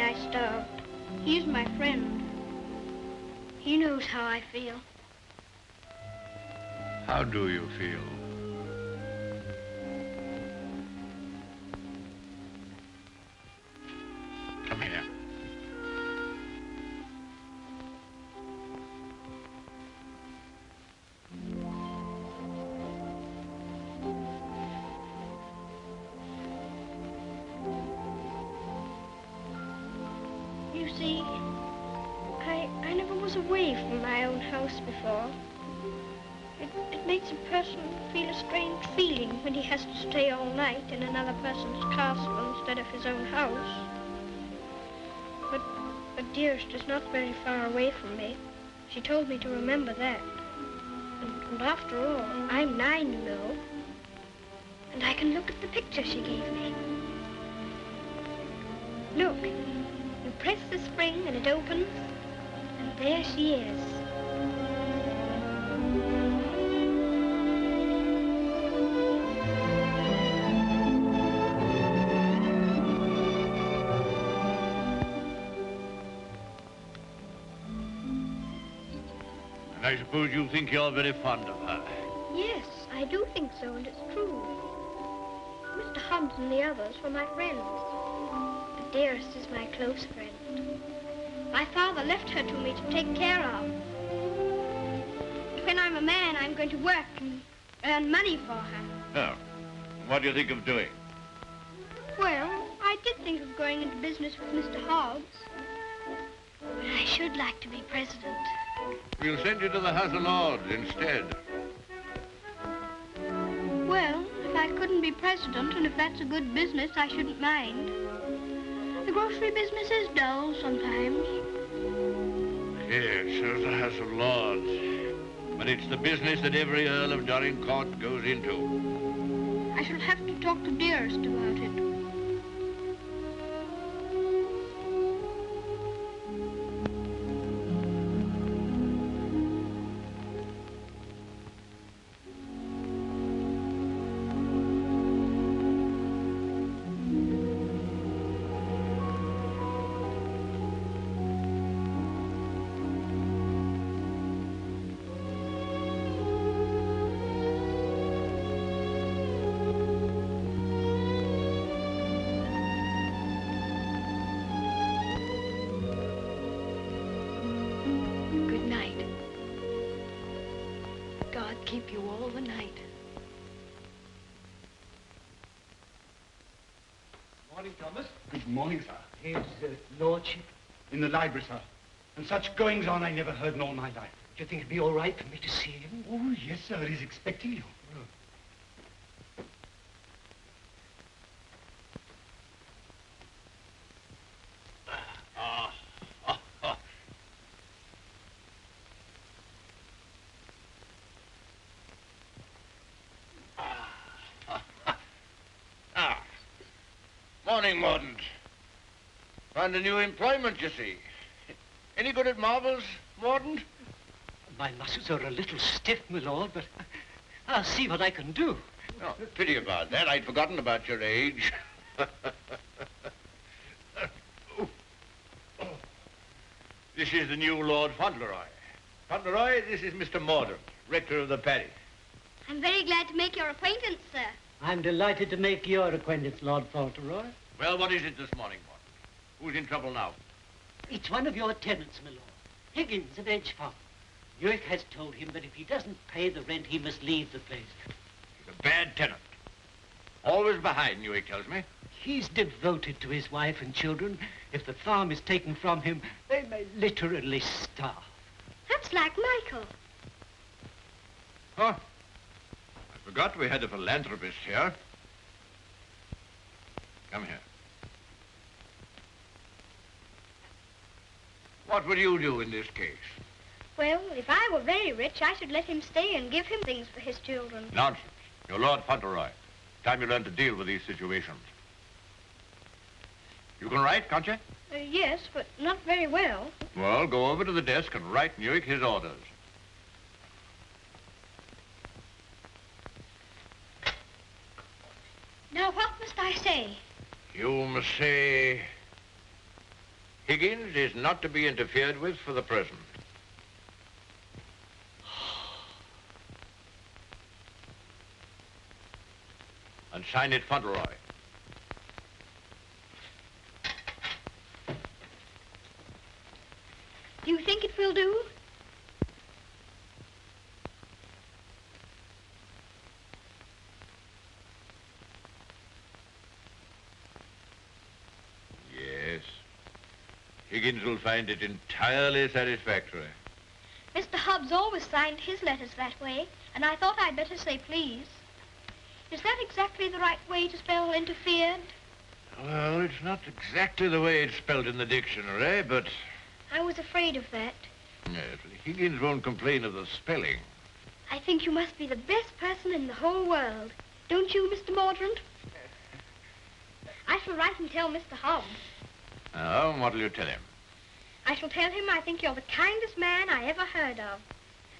I starved. He's my friend. He knows how I feel. How do you feel? Come here. You see, I never was away from my own house before. It makes a person feel a strange feeling when he has to stay all night in another person's castle instead of his own house. But Dearest is not very far away from me. She told me to remember that. And after all, I'm 9, you know. And I can look at the picture she gave me. Look, you press the spring and it opens, and there she is. And I suppose you think you're very fond of her. Yes, I do think so, and it's true. Mr. Hobbs and the others were my friends. But Dearest is my close friend. My father left her to me to take care of. When I'm a man, I'm going to work and earn money for her. Oh. What do you think of doing? Well, I did think of going into business with Mr. Hobbs. But I should like to be president. We'll send you to the House of Lords instead. Well, if I couldn't be president, and if that's a good business, I shouldn't mind. The grocery business is dull sometimes. Yes, there's the House of Lords. But it's the business that every Earl of Dorincourt goes into. I shall have to talk to Dearest about it. Keep you all the night. Morning, Thomas. Good morning, sir. His lordship. In the library, sir. And such goings on I never heard in all my life. Do you think it'd be all right for me to see him? Oh, yes, sir. He's expecting you. Morning, Mordaunt. Found a new employment, you see. Any good at marbles, Mordaunt? My muscles are a little stiff, my lord, but I'll see what I can do. Oh, pity about that. I'd forgotten about your age. This is the new Lord Fauntleroy. Fauntleroy, this is Mr. Mordaunt, rector of the parish. I'm very glad to make your acquaintance, sir. I'm delighted to make your acquaintance, Lord Fauntleroy. Well, what is it this morning, Mordaunt? Who's in trouble now? It's one of your tenants, my lord. Higgins of Edge Farm. York has told him that if he doesn't pay the rent, he must leave the place. He's a bad tenant. Always behind, York tells me. He's devoted to his wife and children. If the farm is taken from him, they may literally starve. That's like Michael. Huh? I forgot we had a philanthropist here. Come here. What would you do in this case? Well, if I were very rich, I should let him stay and give him things for his children. Nonsense. You're Lord Fauntleroy. Time you learn to deal with these situations. You can write, can't you? Yes, but not very well. Well, go over to the desk and write Newick his orders. Now, what must I say? You must say, Higgins is not to be interfered with for the present. And sign it Fauntleroy. Do you think it will do? Yes. Higgins will find it entirely satisfactory. Mr. Hobbs always signed his letters that way, and I thought I'd better say please. Is that exactly the right way to spell interfered? Well, it's not exactly the way it's spelled in the dictionary, but... I was afraid of that. Yes, Higgins won't complain of the spelling. I think you must be the best person in the whole world. Don't you, Mr. Mordaunt? I shall write and tell Mr. Hobbs. Oh, what'll you tell him? I shall tell him I think you're the kindest man I ever heard of,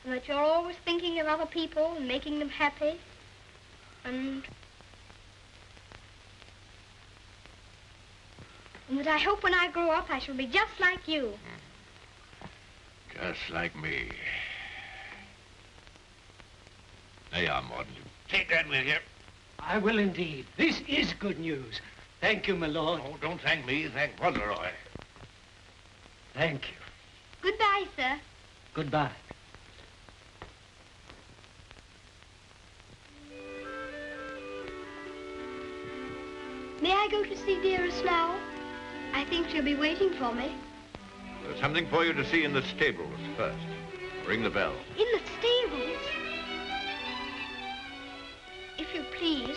and that you're always thinking of other people and making them happy, and that I hope when I grow up I shall be just like you. Just like me. There you are, Morden. Take that with you. I will indeed. This is good news. Thank you, my lord. Oh, don't thank me. Thank Fauntleroy. Thank you. Goodbye, sir. Goodbye. May I go to see Dearest now? I think she'll be waiting for me. There's something for you to see in the stables first. Ring the bell. In the stables? If you please,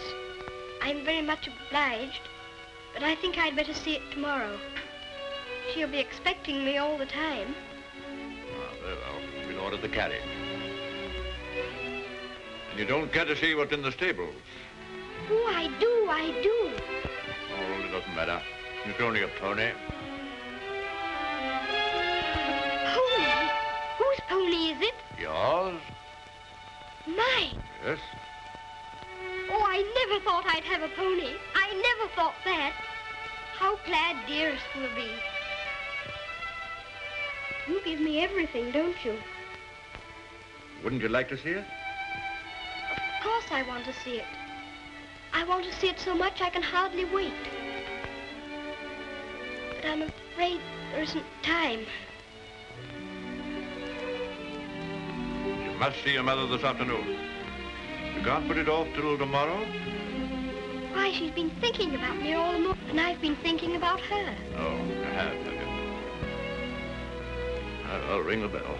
I'm very much obliged, but I think I'd better see it tomorrow. She'll be expecting me all the time. Ah, very well. We'll order the carriage. And you don't care to see what's in the stables? Oh, I do, I do. Oh, it doesn't matter. It's only a pony. Pony? Whose pony is it? Yours? Mine. Yes. Oh, I never thought I'd have a pony. I never thought that. How glad Dearest will be. You give me everything, don't you? Wouldn't you like to see it? Of course I want to see it. I want to see it so much I can hardly wait. But I'm afraid there isn't time. You must see your mother this afternoon. You can't put it off till tomorrow? Why, she's been thinking about me all the morning, and I've been thinking about her. Oh, you have you? I'll ring the bell.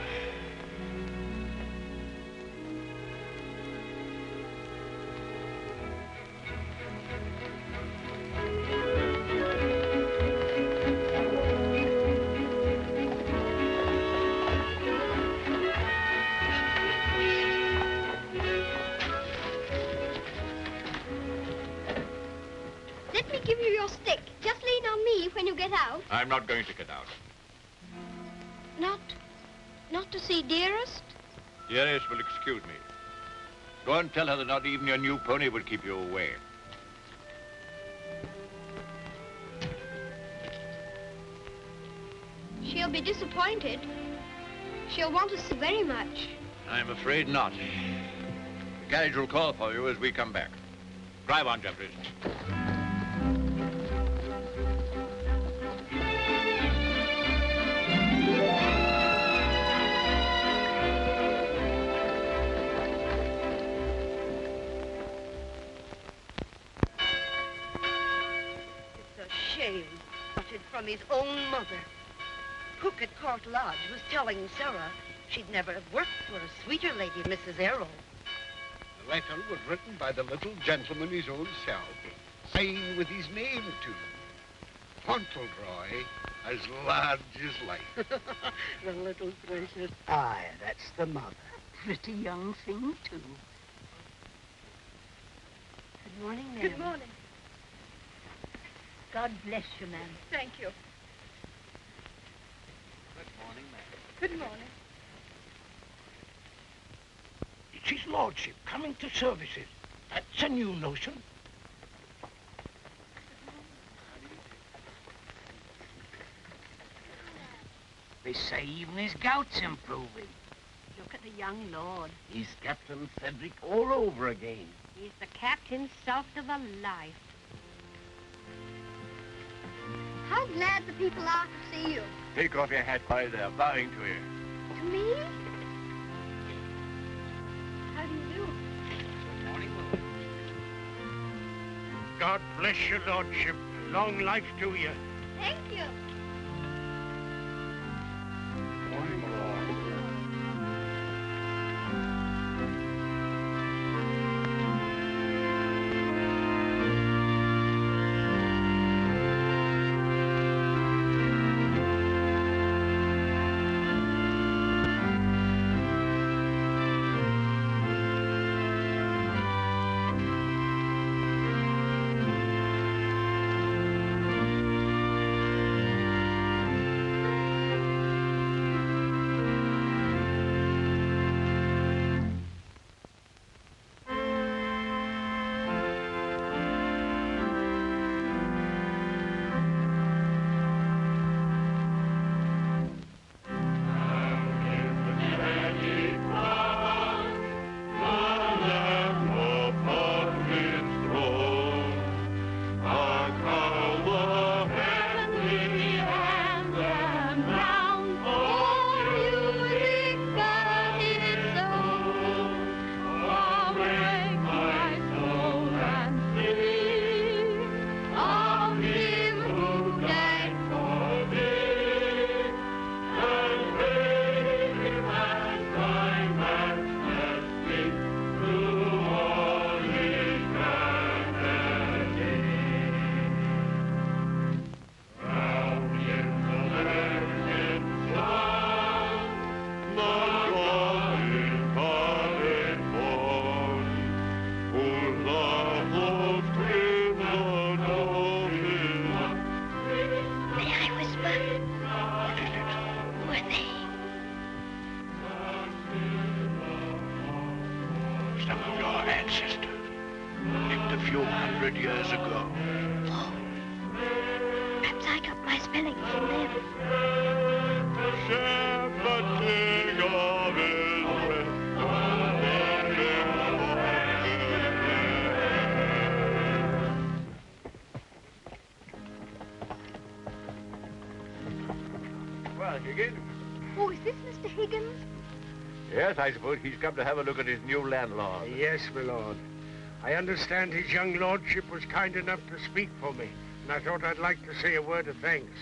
Let me give you your stick. Just lean on me when you get out. I'm not going to get out. Not to see Dearest? Dearest will excuse me. Go and tell her that not even your new pony would keep you away. She'll be disappointed. She'll want to see very much. I'm afraid not. The carriage will call for you as we come back. Drive on, Jeffries. From his own mother. Cook at Court Lodge was telling Sarah she'd never have worked for a sweeter lady, Mrs. Errol. The letter was written by the little gentleman his own self, signed with his name too. Fauntleroy, as large as life. The little precious. Aye, that's the mother. Pretty young thing, too. Good morning, ma'am. Good morning. God bless you, ma'am. Thank you. Good morning, ma'am. Good morning. It's his lordship coming to services. That's a new notion. They say even his gout's improving. Look at the young lord. He's Captain Cedric all over again. He's the captain's salt of a life. How glad the people are to see you. Take off your hat while they're bowing to you. To me? How do you do? Good morning, God bless your lordship. Long life to you. Thank you. Morning, my lord. Oh, is this Mr. Higgins? Yes, I suppose he's come to have a look at his new landlord. Yes, my lord. I understand his young lordship was kind enough to speak for me, and I thought I'd like to say a word of thanks.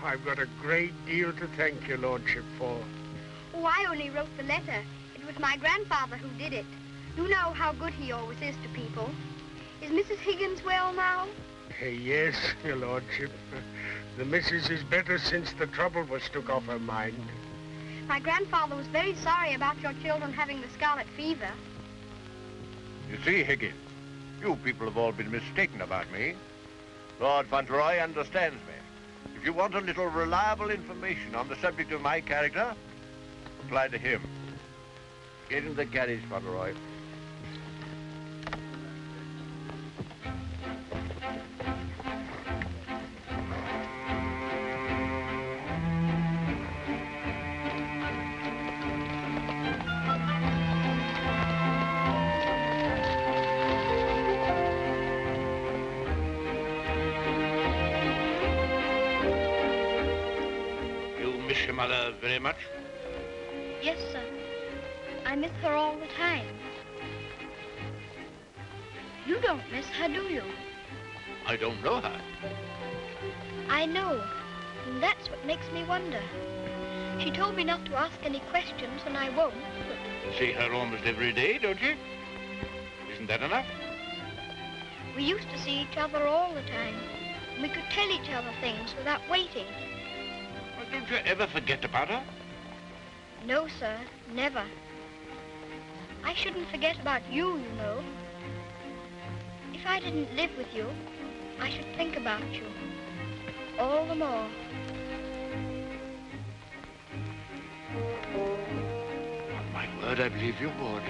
I've got a great deal to thank your lordship for. Oh, I only wrote the letter. It was my grandfather who did it. You know how good he always is to people. Is Mrs. Higgins well now? Yes, your lordship. The missus is better since the trouble was took off her mind. My grandfather was very sorry about your children having the scarlet fever. You see, Higgins, you people have all been mistaken about me. Lord Fauntleroy understands me. If you want a little reliable information on the subject of my character, apply to him. Get in the carriage, Fauntleroy. Mother very much? Yes, sir. I miss her all the time. You don't miss her, do you? I don't know her. I know, and that's what makes me wonder. She told me not to ask any questions, and I won't, but... See her almost every day, don't you? Isn't that enough? We used to see each other all the time, and we could tell each other things without waiting. Don't you ever forget about her? No, sir, never. I shouldn't forget about you, you know. If I didn't live with you, I should think about you all the more. On my word, I believe you would.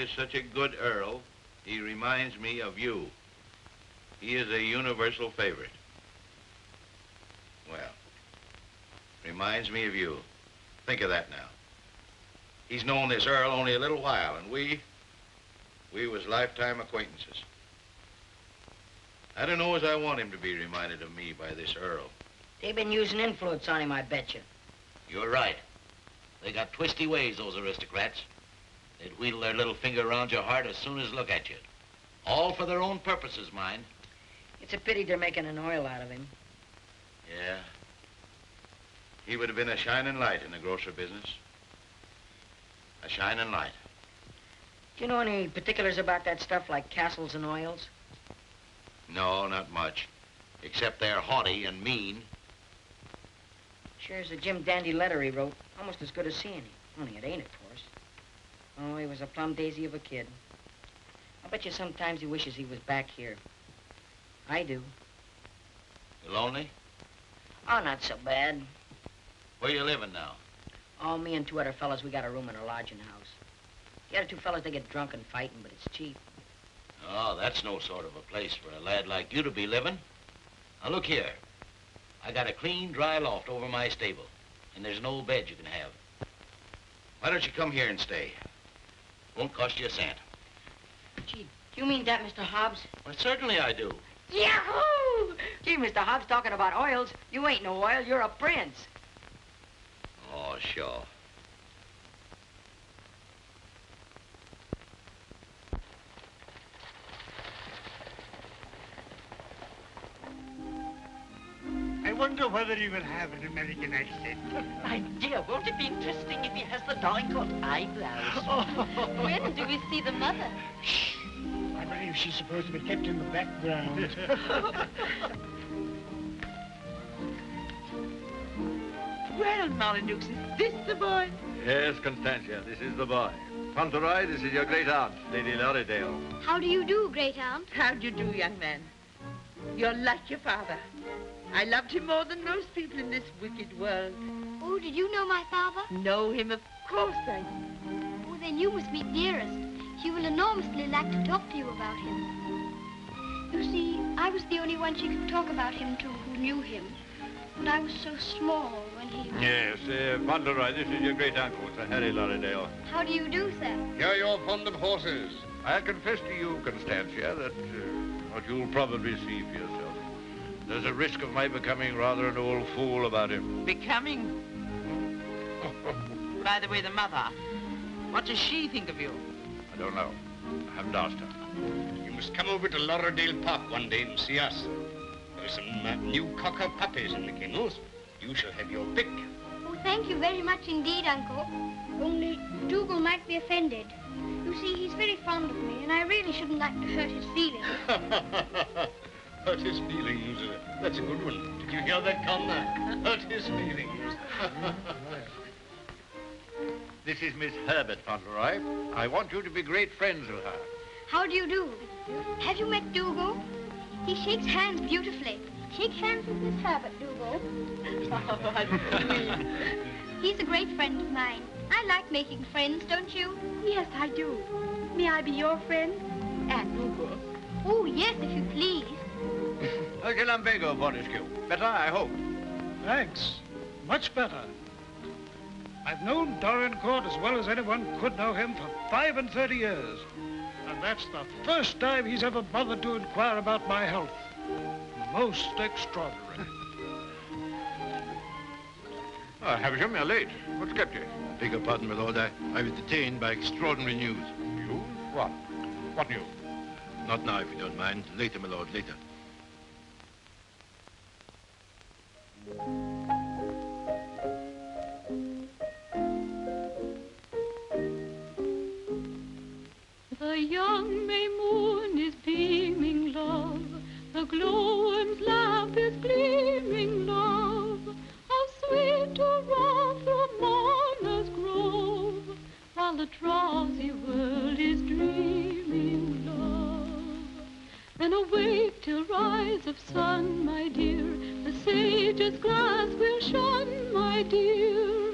is such a good Earl, he reminds me of you. He is a universal favorite. Well, reminds me of you. Think of that now. He's known this Earl only a little while, and we was lifetime acquaintances. I don't know as I want him to be reminded of me by this Earl. They've been using influence on him, I bet you. You're right. They got twisty ways, those aristocrats. They'd wheedle their little finger around your heart as soon as look at you. All for their own purposes, mind. It's a pity they're making an oil out of him. Yeah. He would have been a shining light in the grocer business. A shining light. Do you know any particulars about that stuff like castles and oils? No, not much. Except they're haughty and mean. Sure as a Jim Dandy letter he wrote. Almost as good as seeing him. Only it ain't, of course. Oh, he was a plum daisy of a kid. I bet you sometimes he wishes he was back here. I do. You lonely? Oh, not so bad. Where you living now? Oh, me and two other fellas, we got a room in a lodging house. The other two fellas, they get drunk and fighting, but it's cheap. Oh, that's no sort of a place for a lad like you to be living. Now, look here. I got a clean, dry loft over my stable, and there's an old bed you can have. Why don't you come here and stay? Won't cost you a cent. Gee, do you mean that, Mr. Hobbs? Well, certainly I do. Yahoo! Gee, Mr. Hobbs, talking about oils, you ain't no oil, you're a prince. Oh, sure. I wonder whether he will have an American accent. My dear, won't it be interesting if he has the Dorincourt eyebrows? When do we see the mother? Shh. I believe she's supposed to be kept in the background. Well, Molyneux, is this the boy? Yes, Constantia, this is the boy. Fauntleroy, this is your great aunt, Lady Lorridaile. How do you do, great aunt? How do you do, young man? You're like your father. I loved him more than most people in this wicked world. Oh, did you know my father? Know him, of course I do. Oh, then you must meet Dearest. She will enormously like to talk to you about him. You see, I was the only one she could talk about him to who knew him. And I was so small when he... Yes, Fauntleroy, this is your great-uncle, Sir Harry Lorridaile. How do you do, sir? Hear you're fond of horses. I'll confess to you, Constantia, that what you'll probably see for yourself. There's a risk of my becoming rather an old fool about him. Becoming? By the way, the mother, what does she think of you? I don't know. I haven't asked her. You must come over to Lorridaile Park one day and see us. There are some new cocker puppies in the kennels. You shall have your pick. Oh, thank you very much indeed, Uncle. Only Dougal might be offended. You see, he's very fond of me, and I really shouldn't like to hurt his feelings. Hurt his feelings. That's a good one. Did you hear that, Connor? Hurt his feelings. This is Miss Herbert Fauntleroy. I want you to be great friends with her. How do you do? Have you met Dougal? He shakes hands beautifully. Shake hands with Miss Herbert, Dougal. He's a great friend of mine. I like making friends, don't you? Yes, I do. May I be your friend? And Dougal. Oh, yes, if you please. Okay, Lumbago, Fortescue. Better, I hope. Thanks. Much better. I've known Dorincourt as well as anyone could know him for 35 years. And that's the first time he's ever bothered to inquire about my health. Most extraordinary. Havisham, you're late. What's kept you? Beg your pardon, my lord. I was detained by extraordinary news. You? What? What news? Not now, if you don't mind. Later, my lord, later. The young May moon is beaming, love. The glowworm's lamp is gleaming, love. How sweet to roam through Mona's grove, while the drowsy world is dreaming, love. Then awake till rise of sun, my dear. The sage's glass will shun, my dear.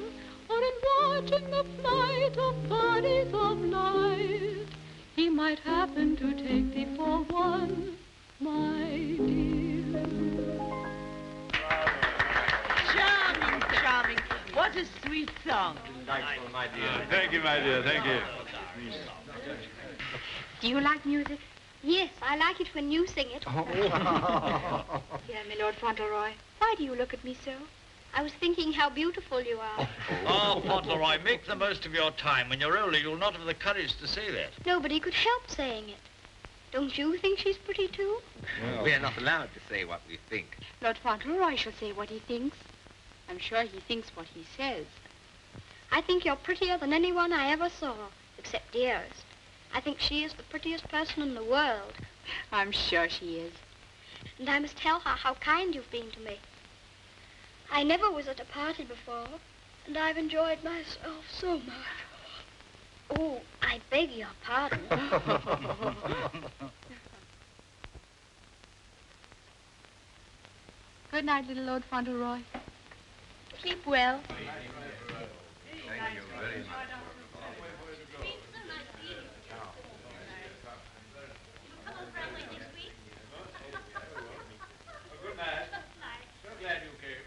Or in watching the flight of bodies of light, he might happen to take thee for one, my dear. Charming, charming. What a sweet song. Delightful, my dear. Thank you, my dear. Thank you. Do you like music? Yes, I like it when you sing it. Oh. Dear my Lord Fauntleroy, why do you look at me so? I was thinking how beautiful you are. Oh, Fauntleroy, make the most of your time. When you're older, you'll not have the courage to say that. Nobody could help saying it. Don't you think she's pretty, too? Well, we're not allowed to say what we think. Lord Fauntleroy shall say what he thinks. I'm sure he thinks what he says. I think you're prettier than anyone I ever saw, except Dearest. I think she is the prettiest person in the world. I'm sure she is. And I must tell her how kind you've been to me. I never was at a party before, and I've enjoyed myself so much. Oh, I beg your pardon. Good night, little Lord Fauntleroy. Keep well. Thank you very much. Good night. So glad you came.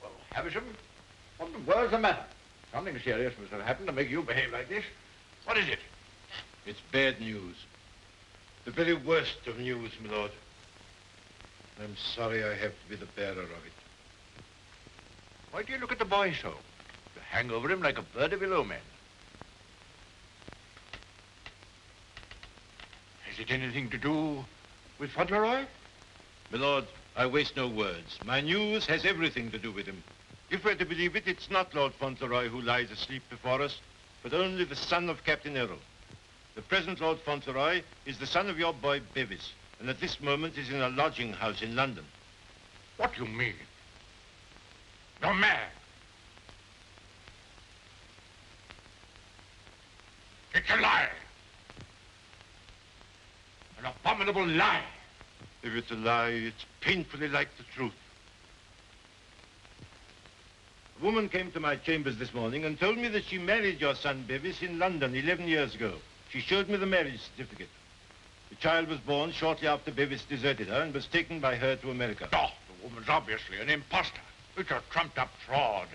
Well, Havisham, what the world's the matter? Something serious must have happened to make you behave like this. What is it? It's bad news. The very worst of news, my lord. I'm sorry I have to be the bearer of it. Why do you look at the boy so? You hang over him like a bird of ill omen. Has it anything to do with Fauntleroy? My lord, I waste no words. My news has everything to do with him. If we're to believe it, it's not Lord Fauntleroy who lies asleep before us, but only the son of Captain Errol. The present Lord Fauntleroy is the son of your boy Bevis, and at this moment is in a lodging house in London. What do you mean? You're mad. It's a lie. An abominable lie. If it's a lie, it's painfully like the truth. A woman came to my chambers this morning and told me that she married your son Bevis in London 11 years ago. She showed me the marriage certificate. The child was born shortly after Bevis deserted her and was taken by her to America. Oh, the woman's obviously an imposter. It's a trumped-up fraud.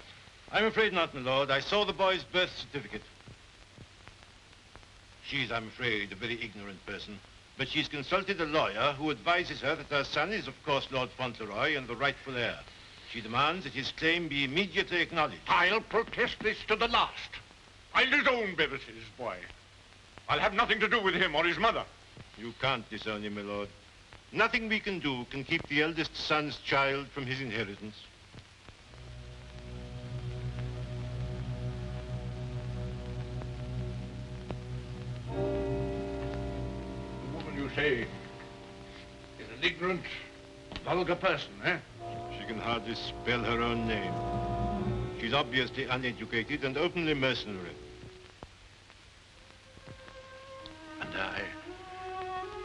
I'm afraid not, my lord. I saw the boy's birth certificate. She's, I'm afraid, a very ignorant person. But she's consulted a lawyer who advises her that her son is, of course, Lord Fauntleroy and the rightful heir. She demands that his claim be immediately acknowledged. I'll protest this to the last. I'll disown Bevis's boy. I'll have nothing to do with him or his mother. You can't disown him, my lord. Nothing we can do can keep the eldest son's child from his inheritance. The woman you say is an ignorant, vulgar person, eh? She can hardly spell her own name. She's obviously uneducated and openly mercenary. And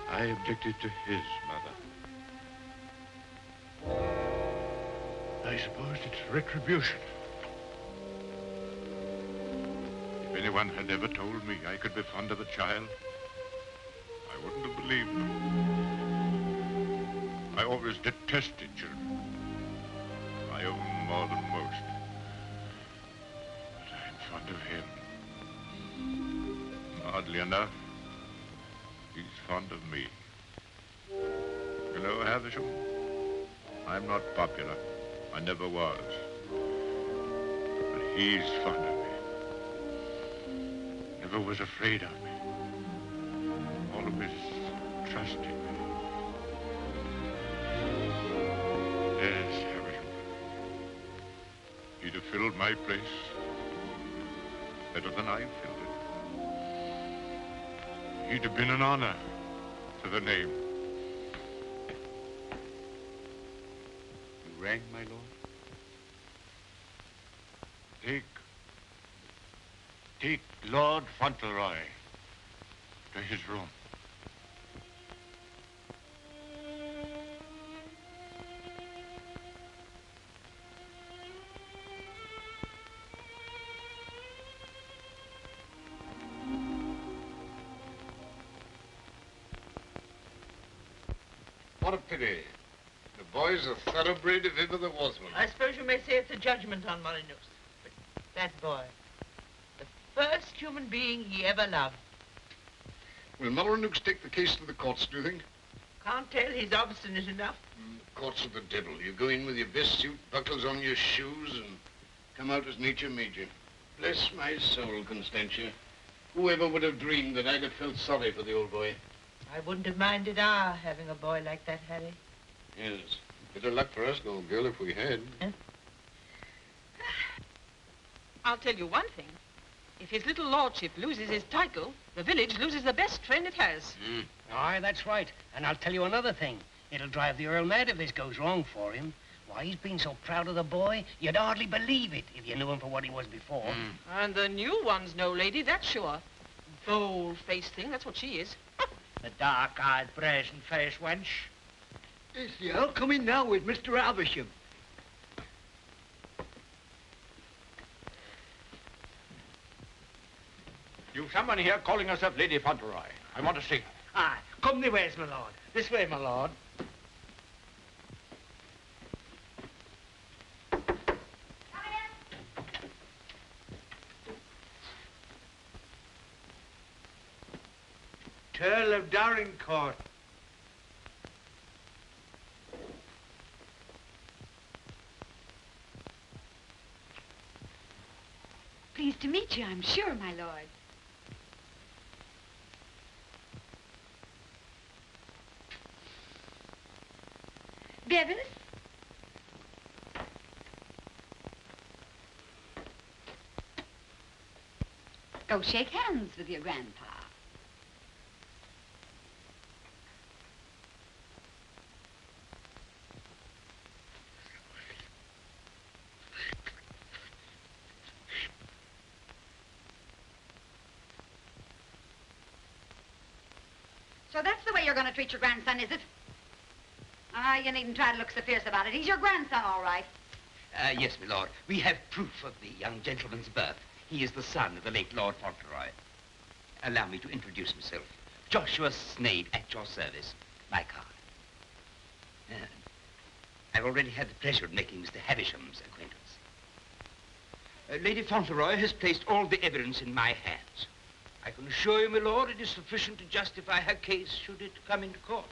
I objected to his mother. I suppose it's retribution. If anyone had ever told me I could be fond of a child, I wouldn't have believed them. I always detested children. My own more than most. But I'm fond of him. Oddly enough, he's fond of me. You know, Havisham, I'm not popular. I never was. But he's fond of me. Never was afraid of me. Always trusted me. Yes, Havisham. He'd have filled my place better than I filled it. He'd have been an honor to the name. You rang, my lord? Take Lord Fauntleroy to his room. What a pity. The boy's a thoroughbred if ever there was one. I suppose you may say it's a judgment on Molyneux. But that boy, the first human being he ever loved. Will Molyneux take the case to the courts, do you think? Can't tell. He's obstinate enough. Courts are the devil. You go in with your best suit, buckles on your shoes, and come out as nature made you. Bless my soul, Constantia. Whoever would have dreamed that I'd have felt sorry for the old boy? I wouldn't have minded our having a boy like that, Harry. Yes. Bit of luck for us, old girl, if we had. I'll tell you one thing. If his little lordship loses his title, the village loses the best friend it has. Aye, that's right. And I'll tell you another thing. It'll drive the Earl mad if this goes wrong for him. Why, he's been so proud of the boy, you'd hardly believe it if you knew him for what he was before. And the new one's no lady, that's sure. Bold-faced thing, that's what she is. The dark-eyed, brazen-faced wench. Yes, the Earl coming now with Mr. Avisham. You've someone here calling herself Lady Fauntleroy. I want to see her. Aye, come the ways, my lord. This way, my lord. Earl of Dorincourt. Pleased to meet you, I'm sure, my lord. Bevis? Go shake hands with your grandpa. So that's the way you're going to treat your grandson, is it? Ah, you needn't try to look so fierce about it. He's your grandson, all right. Yes, my lord. We have proof of the young gentleman's birth. He is the son of the late Lord Fauntleroy. Allow me to introduce myself. Joshua Sneyd, at your service. My card. I've already had the pleasure of making Mr. Havisham's acquaintance. Lady Fauntleroy has placed all the evidence in my hands. I can assure you, my lord, it is sufficient to justify her case should it come into court.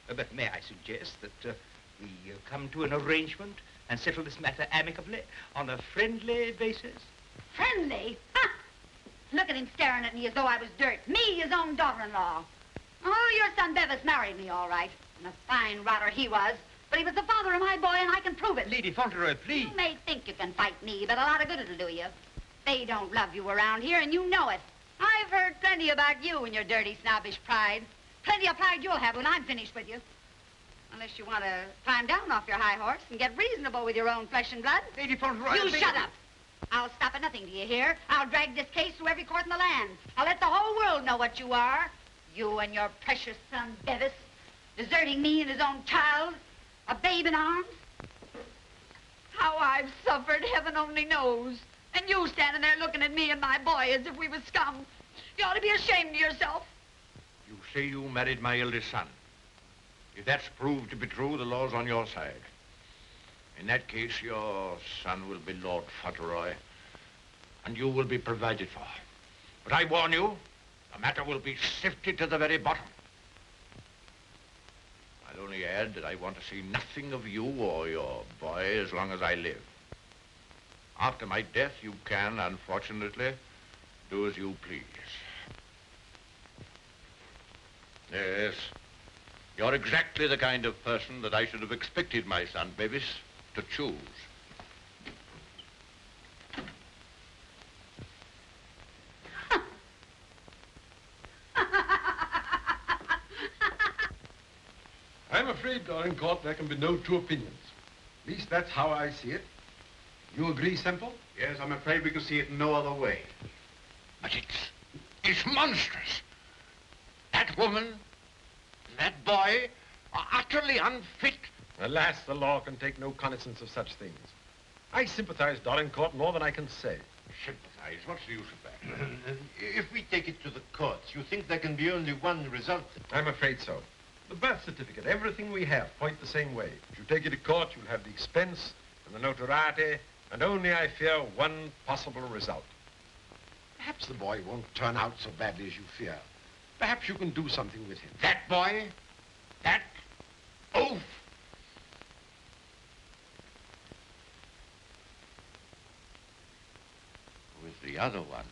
But may I suggest that we come to an arrangement and settle this matter amicably on a friendly basis? Friendly? Ha! Look at him staring at me as though I was dirt. Me, his own daughter-in-law. Oh, your son Bevis married me, all right. And a fine rotter he was. But he was the father of my boy, and I can prove it. Lady Fauntleroy, please. You may think you can fight me, but a lot of good it'll do you. They don't love you around here, and you know it. I've heard plenty about you and your dirty, snobbish pride. Plenty of pride you'll have when I'm finished with you. Unless you want to climb down off your high horse and get reasonable with your own flesh and blood. Lady Fauntleroy... You shut up. I'll stop at nothing, do you hear? I'll drag this case through every court in the land. I'll let the whole world know what you are. You and your precious son, Bevis, deserting me and his own child, a babe in arms. How I've suffered, heaven only knows. And you standing there looking at me and my boy as if we were scum. You ought to be ashamed of yourself. You say you married my eldest son. If that's proved to be true, the law's on your side. In that case, your son will be Lord Fauntleroy, and you will be provided for. But I warn you, the matter will be sifted to the very bottom. I'll only add that I want to see nothing of you or your boy as long as I live. After my death, you can, unfortunately, do as you please. Yes, you're exactly the kind of person that I should have expected my son, Bevis, to choose. I'm afraid, Dorincourt, there can be no two opinions. At least that's how I see it. You agree, Semple? Yes, I'm afraid we can see it no other way. But it's monstrous. That woman, that boy are utterly unfit. Alas, the law can take no cognizance of such things. I sympathize, Dorincourt, more than I can say. Sympathize? What's the use of that? If we take it to the courts, you think there can be only one result? I'm afraid so. The birth certificate, everything we have, point the same way. If you take it to court, you'll have the expense and the notoriety, and only, I fear, one possible result. Perhaps the boy won't turn out so badly as you fear. Perhaps you can do something with him. That boy? That oaf? With the other one.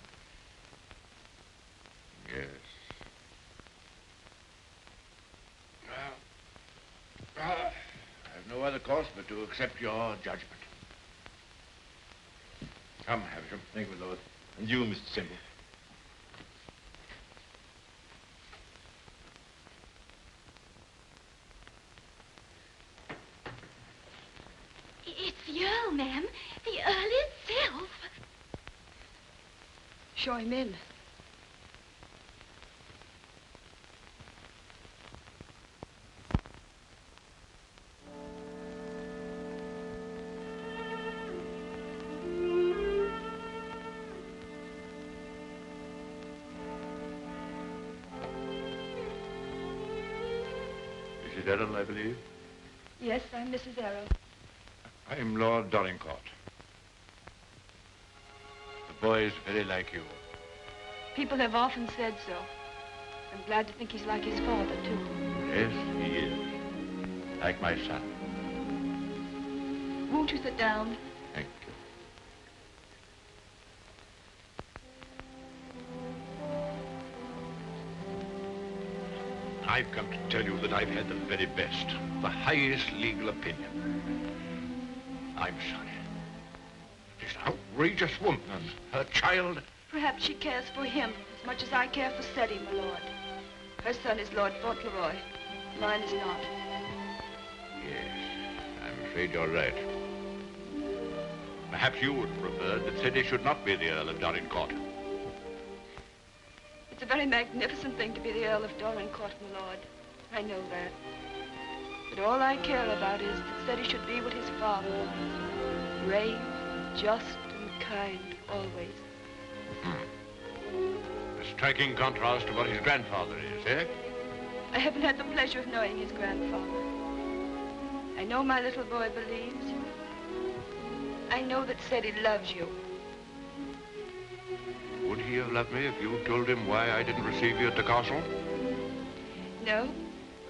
Yes. I have no other course but to accept your judgment. Come, Havisham. Thank you, Lord. And you, Mr. Semple. It's the Earl, ma'am. The Earl himself. Show him in. Mrs. Errol, I believe? Yes, I'm Mrs. Errol. I'm Lord Dorincourt. The boy's very like you. People have often said so. I'm glad to think he's like his father, too. Yes, he is. Like my son. Won't you sit down? Thank you. I've come to tell you that I've had the very best, the highest legal opinion. I'm sorry. This outrageous woman and her child. Perhaps she cares for him as much as I care for Ceddie, my lord. Her son is Lord Fauntleroy. Mine is not. Yes, I'm afraid you're right. Perhaps you would prefer that Ceddie should not be the Earl of Dorincourt. It's a very magnificent thing to be the Earl of Dorincourt, my lord. I know that. But all I care about is that Ceddie should be what his father was. Brave, just, and kind, always. A striking contrast to what his grandfather is, eh? I haven't had the pleasure of knowing his grandfather. I know my little boy believes you. I know that Ceddie loves you. Would he have loved me if you told him why I didn't receive you at the castle? No.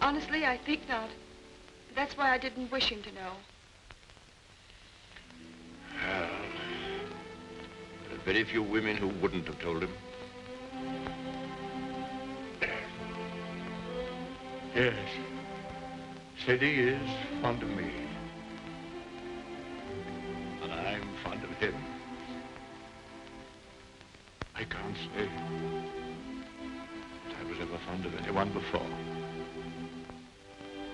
Honestly, I think not. That's why I didn't wish him to know. Well, there are very few women who wouldn't have told him. Yes, Ceddie is fond of me. And I'm fond of him. I can't say that I was ever fond of anyone before.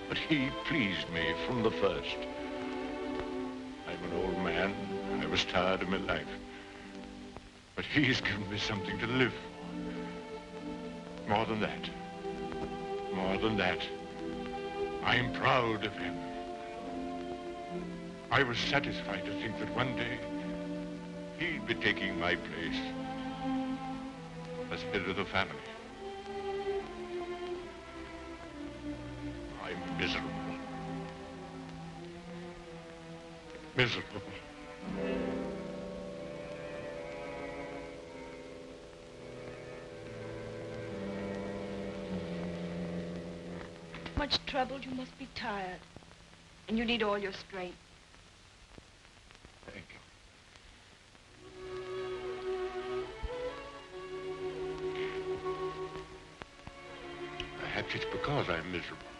But he pleased me from the first. I'm an old man. I was tired of my life. But he's given me something to live for. More than that. More than that. I'm proud of him. I was satisfied to think that one day he'd be taking my place as head of the family. I'm miserable. Miserable. Much troubled, you must be tired. And you need all your strength. Thank you. Perhaps it's because I'm miserable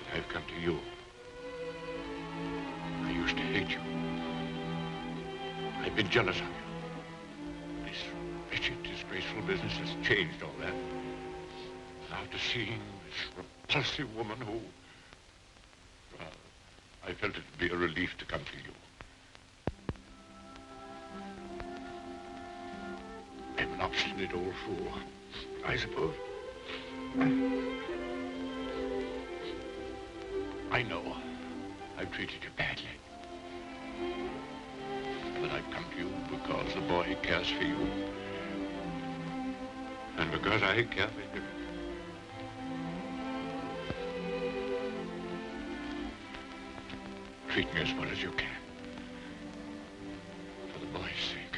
that I've come to you. I used to hate you. I've been jealous of you. This wretched, disgraceful business has changed all that. After seeing this repulsive woman who... Well, I felt it'd be a relief to come to you. I'm an obstinate old fool, I suppose. I know I've treated you badly. But I've come to you because the boy cares for you. And because I care for him. treat me as well as you can. For the boy's sake.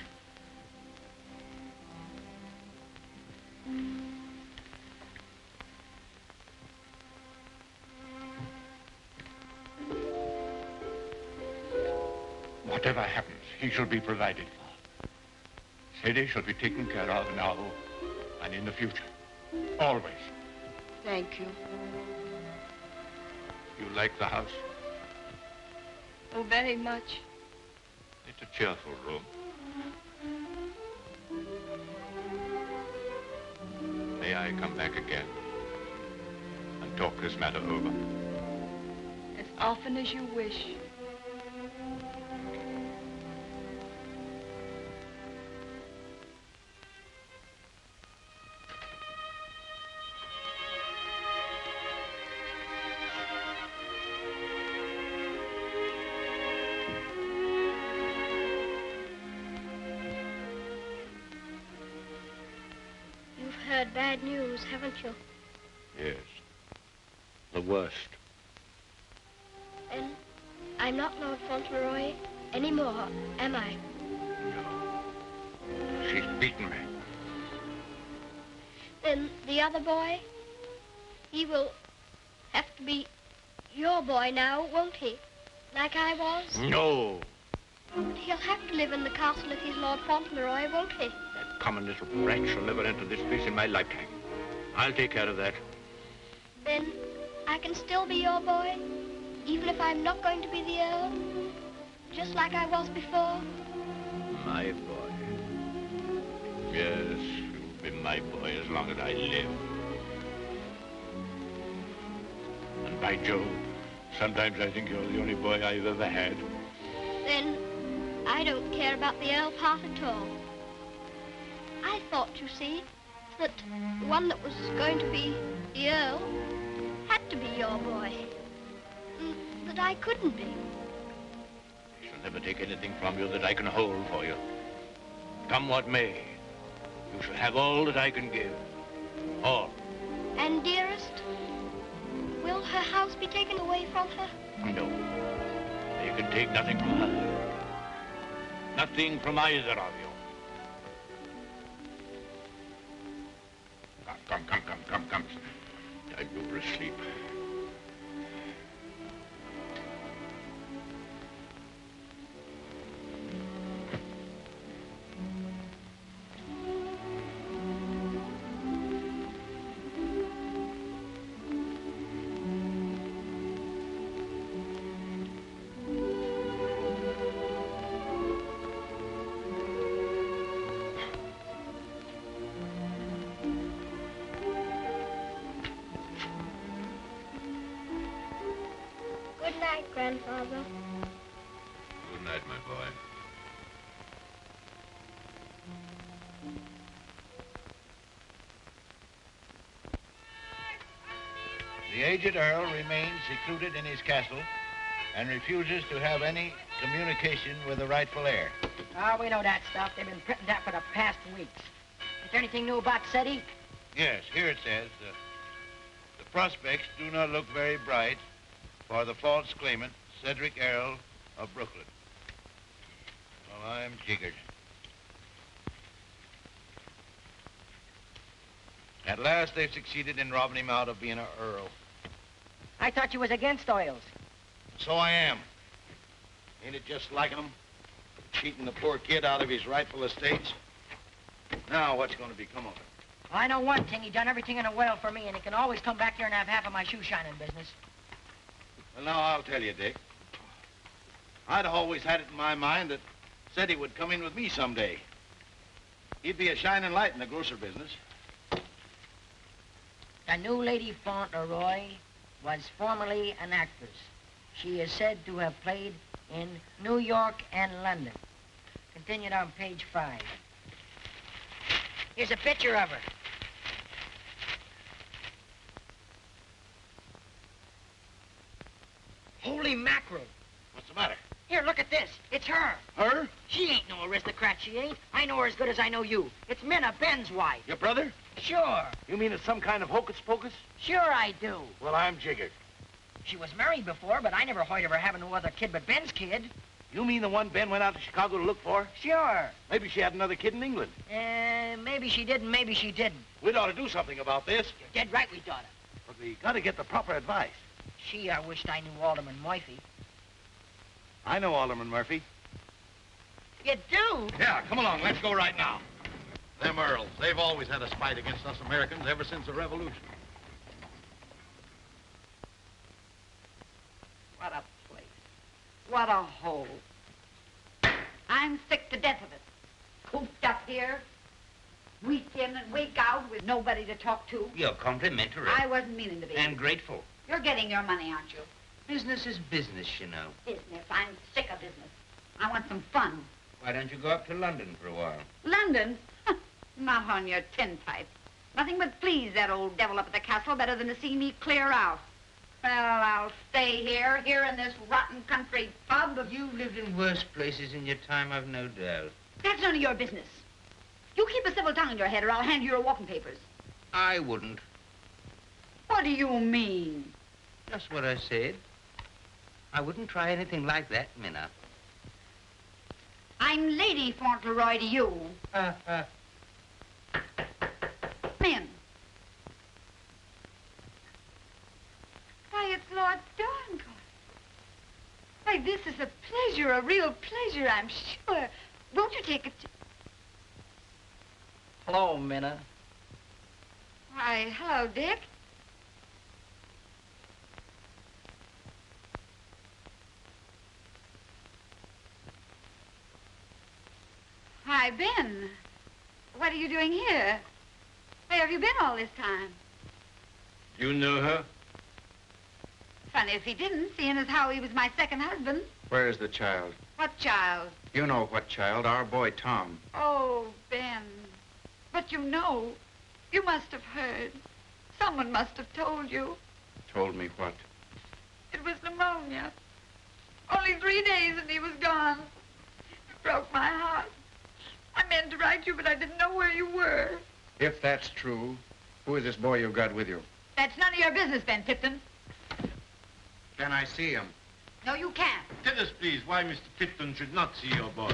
Whatever happens, he shall be provided for. Ceddie shall be taken care of now and in the future. Always. Thank you. You like the house? Oh, very much. It's a cheerful room. May I come back again and talk this matter over? As often as you wish. Heard bad news, haven't you? Yes. The worst. And I'm not Lord Fauntleroy anymore, am I? No. She's beaten me. Then the other boy, he will have to be your boy now, won't he? Like I was? No. He'll have to live in the castle if he's Lord Fauntleroy, won't he? Common little brat shall never enter this place in my lifetime. I'll take care of that. Then I can still be your boy, even if I'm not going to be the Earl, just like I was before. My boy. Yes, you'll be my boy as long as I live. And by Jove, sometimes I think you're the only boy I've ever had. Then I don't care about the Earl part at all. I thought, you see, that the one that was going to be the Earl had to be your boy. That I couldn't be. I shall never take anything from you that I can hold for you. Come what may, you shall have all that I can give. All. And Dearest? Will her house be taken away from her? No. You can take nothing from her. Nothing from either of you. Come. Time to go for a sleep. Good night, Grandfather. Good night, my boy. The aged Earl remains secluded in his castle and refuses to have any communication with the rightful heir. Oh, we know that stuff. They've been printing that for the past weeks. Is there anything new about Ceddie? Yes, here it says, the prospects do not look very bright for the false claimant, Cedric Errol of Brooklyn. Well, I'm jiggered. At last they've succeeded in robbing him out of being an earl. I thought you was against oils. So I am. Ain't it just like him? Cheating the poor kid out of his rightful estates? Now, what's going to become of it? Well, I know one thing. He done everything in a well for me, and he can always come back here and have half of my shoe shining business. Well, now, I'll tell you, Dick. I'd always had it in my mind that Ceddie would come in with me someday. He'd be a shining light in the grocer business. The new Lady Fauntleroy was formerly an actress. She is said to have played in New York and London. Continued on page 5. Here's a picture of her. Holy mackerel. What's the matter? Here, look at this. It's her. Her? She ain't no aristocrat, she ain't. I know her as good as I know you. It's Minna, Ben's wife. Your brother? Sure. You mean it's some kind of hocus pocus? Sure I do. Well, I'm jiggered. She was married before, but I never heard of her having no other kid but Ben's kid. You mean the one Ben went out to Chicago to look for? Sure. Maybe she had another kid in England. Maybe she did and maybe she didn't. We'd ought to do something about this. You're dead right we oughta. But we got to get the proper advice. Gee, I wished I knew Alderman Murphy. I know Alderman Murphy. You do? Yeah, come along. Let's go right now. Them Earls, they've always had a spite against us Americans ever since the Revolution. What a place. What a hole. I'm sick to death of it. Cooped up here, week in and week out with nobody to talk to. You're complimentary. I wasn't meaning to be. And grateful. You're getting your money, aren't you? Business is business, you know. Business. I'm sick of business. I want some fun. Why don't you go up to London for a while? London? Not on your tintype. Nothing but please that old devil up at the castle better than to see me clear out. Well, I'll stay here in this rotten country pub. You've lived in worse places in your time, I've no doubt. That's none of your business. You keep a civil tongue in your head or I'll hand you your walking papers. I wouldn't. What do you mean? Just what I said. I wouldn't try anything like that, Minna. I'm Lady Fauntleroy to you. Men. Why, it's Lord Dorincourt. Why, this is a pleasure, a real pleasure, I'm sure. Won't you take a... Hello, Minna. Why, hello, Dick. Hi, Ben. What are you doing here? Where have you been all this time? You know her? Funny if he didn't, seeing as how he was my second husband. Where is the child? What child? You know what child, our boy Tom. Oh, Ben. But you know, you must have heard. Someone must have told you. Told me what? It was pneumonia. Only 3 days and he was gone. It broke my heart. I meant to write you, but I didn't know where you were. If that's true, who is this boy you've got with you? That's none of your business, Ben Tipton. Can I see him? No, you can't. Tell us, please, why Mr. Tipton should not see your boy.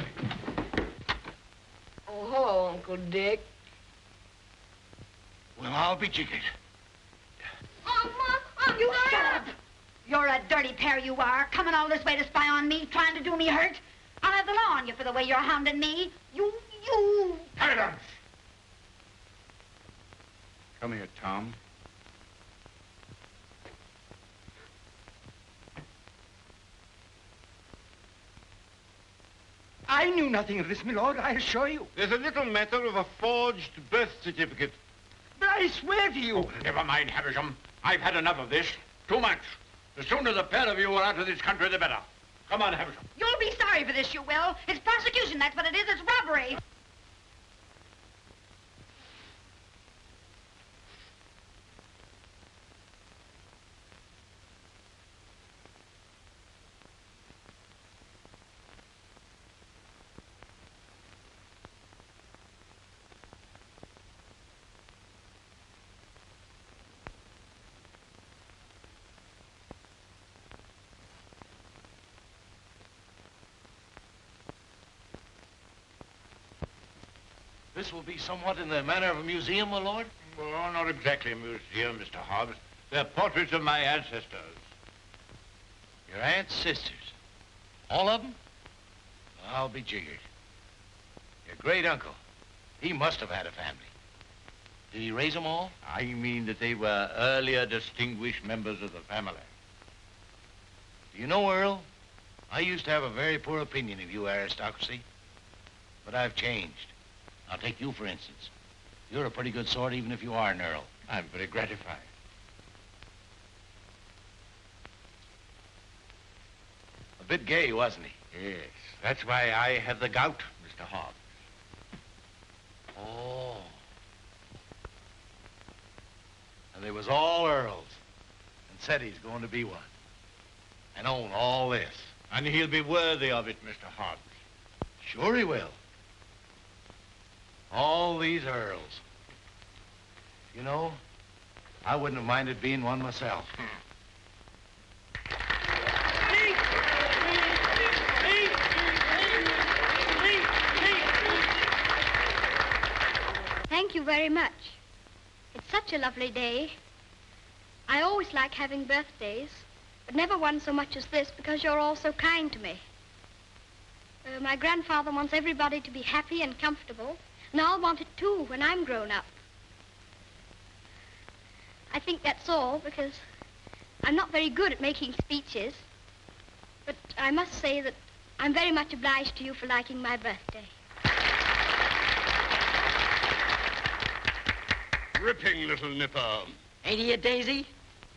Oh, hello, Uncle Dick. Well, I'll be jiggered. You shut up. You're a dirty pair, you are. Coming all this way to spy on me, trying to do me hurt. I'll have the law on you for the way you're hounding me. You... Silence! Come here, Tom. I knew nothing of this, my lord, I assure you. There's a little matter of a forged birth certificate. But I swear to you. Oh, never mind, Havisham. I've had enough of this. Too much. The sooner the pair of you are out of this country, the better. Come on, Havisham. You'll be sorry for this, you will. It's prosecution, that's what it is. It's robbery. This will be somewhat in the manner of a museum, my lord? Well, not exactly a museum, Mr. Hobbs. They're portraits of my ancestors. Your aunt's sisters? All of them? I'll be jiggered. Your great uncle, he must have had a family. Did he raise them all? I mean that they were earlier distinguished members of the family. Do you know, Earl, I used to have a very poor opinion of you aristocracy, but I've changed. I'll take you, for instance. You're a pretty good sort, even if you are an Earl. I'm very gratified. A bit gay, wasn't he? Yes, that's why I have the gout, Mr. Hobbs. Oh. And they was all Earls. And Ceddie's going to be one. And own all this. And he'll be worthy of it, Mr. Hobbs. Sure he will. All these Earls. You know, I wouldn't have minded being one myself. very much. It's such a lovely day. I always like having birthdays, but never one so much as this because you're all so kind to me. My grandfather wants everybody to be happy and comfortable, and I'll want it too when I'm grown up. I think that's all because I'm not very good at making speeches, but I must say that I'm very much obliged to you for liking my birthday. Ripping little nipper. Ain't he a daisy?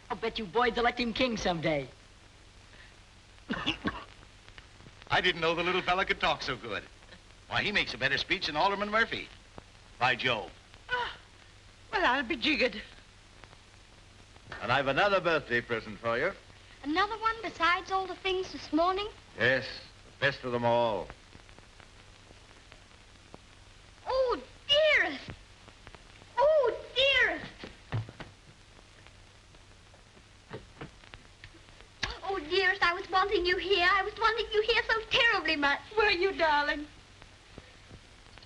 I'll bet you boys elect him king someday. I didn't know the little fella could talk so good. Why, he makes a better speech than Alderman Murphy. By Jove. Well, I'll be jiggered. And I've another birthday present for you. Another one besides all the things this morning? Yes, the best of them all. Oh, dearest! Oh, dearest! Oh, dearest, I was wanting you here. I was wanting you here so terribly much. Were you, darling?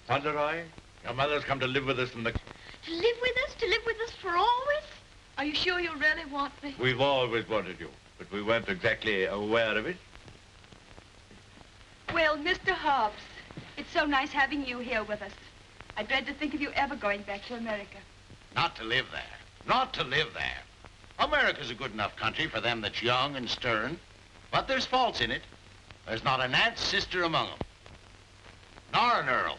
Fauntleroy, your mother's come to live with us in the... To live with us? To live with us for always? Are you sure you really want me? We've always wanted you, but we weren't exactly aware of it. Well, Mr. Hobbs, it's so nice having you here with us. I dread to think of you ever going back to America. Not to live there. Not to live there. America's a good enough country for them that's young and stern, but there's faults in it. There's not an aunt's sister among them. Nor an Earl.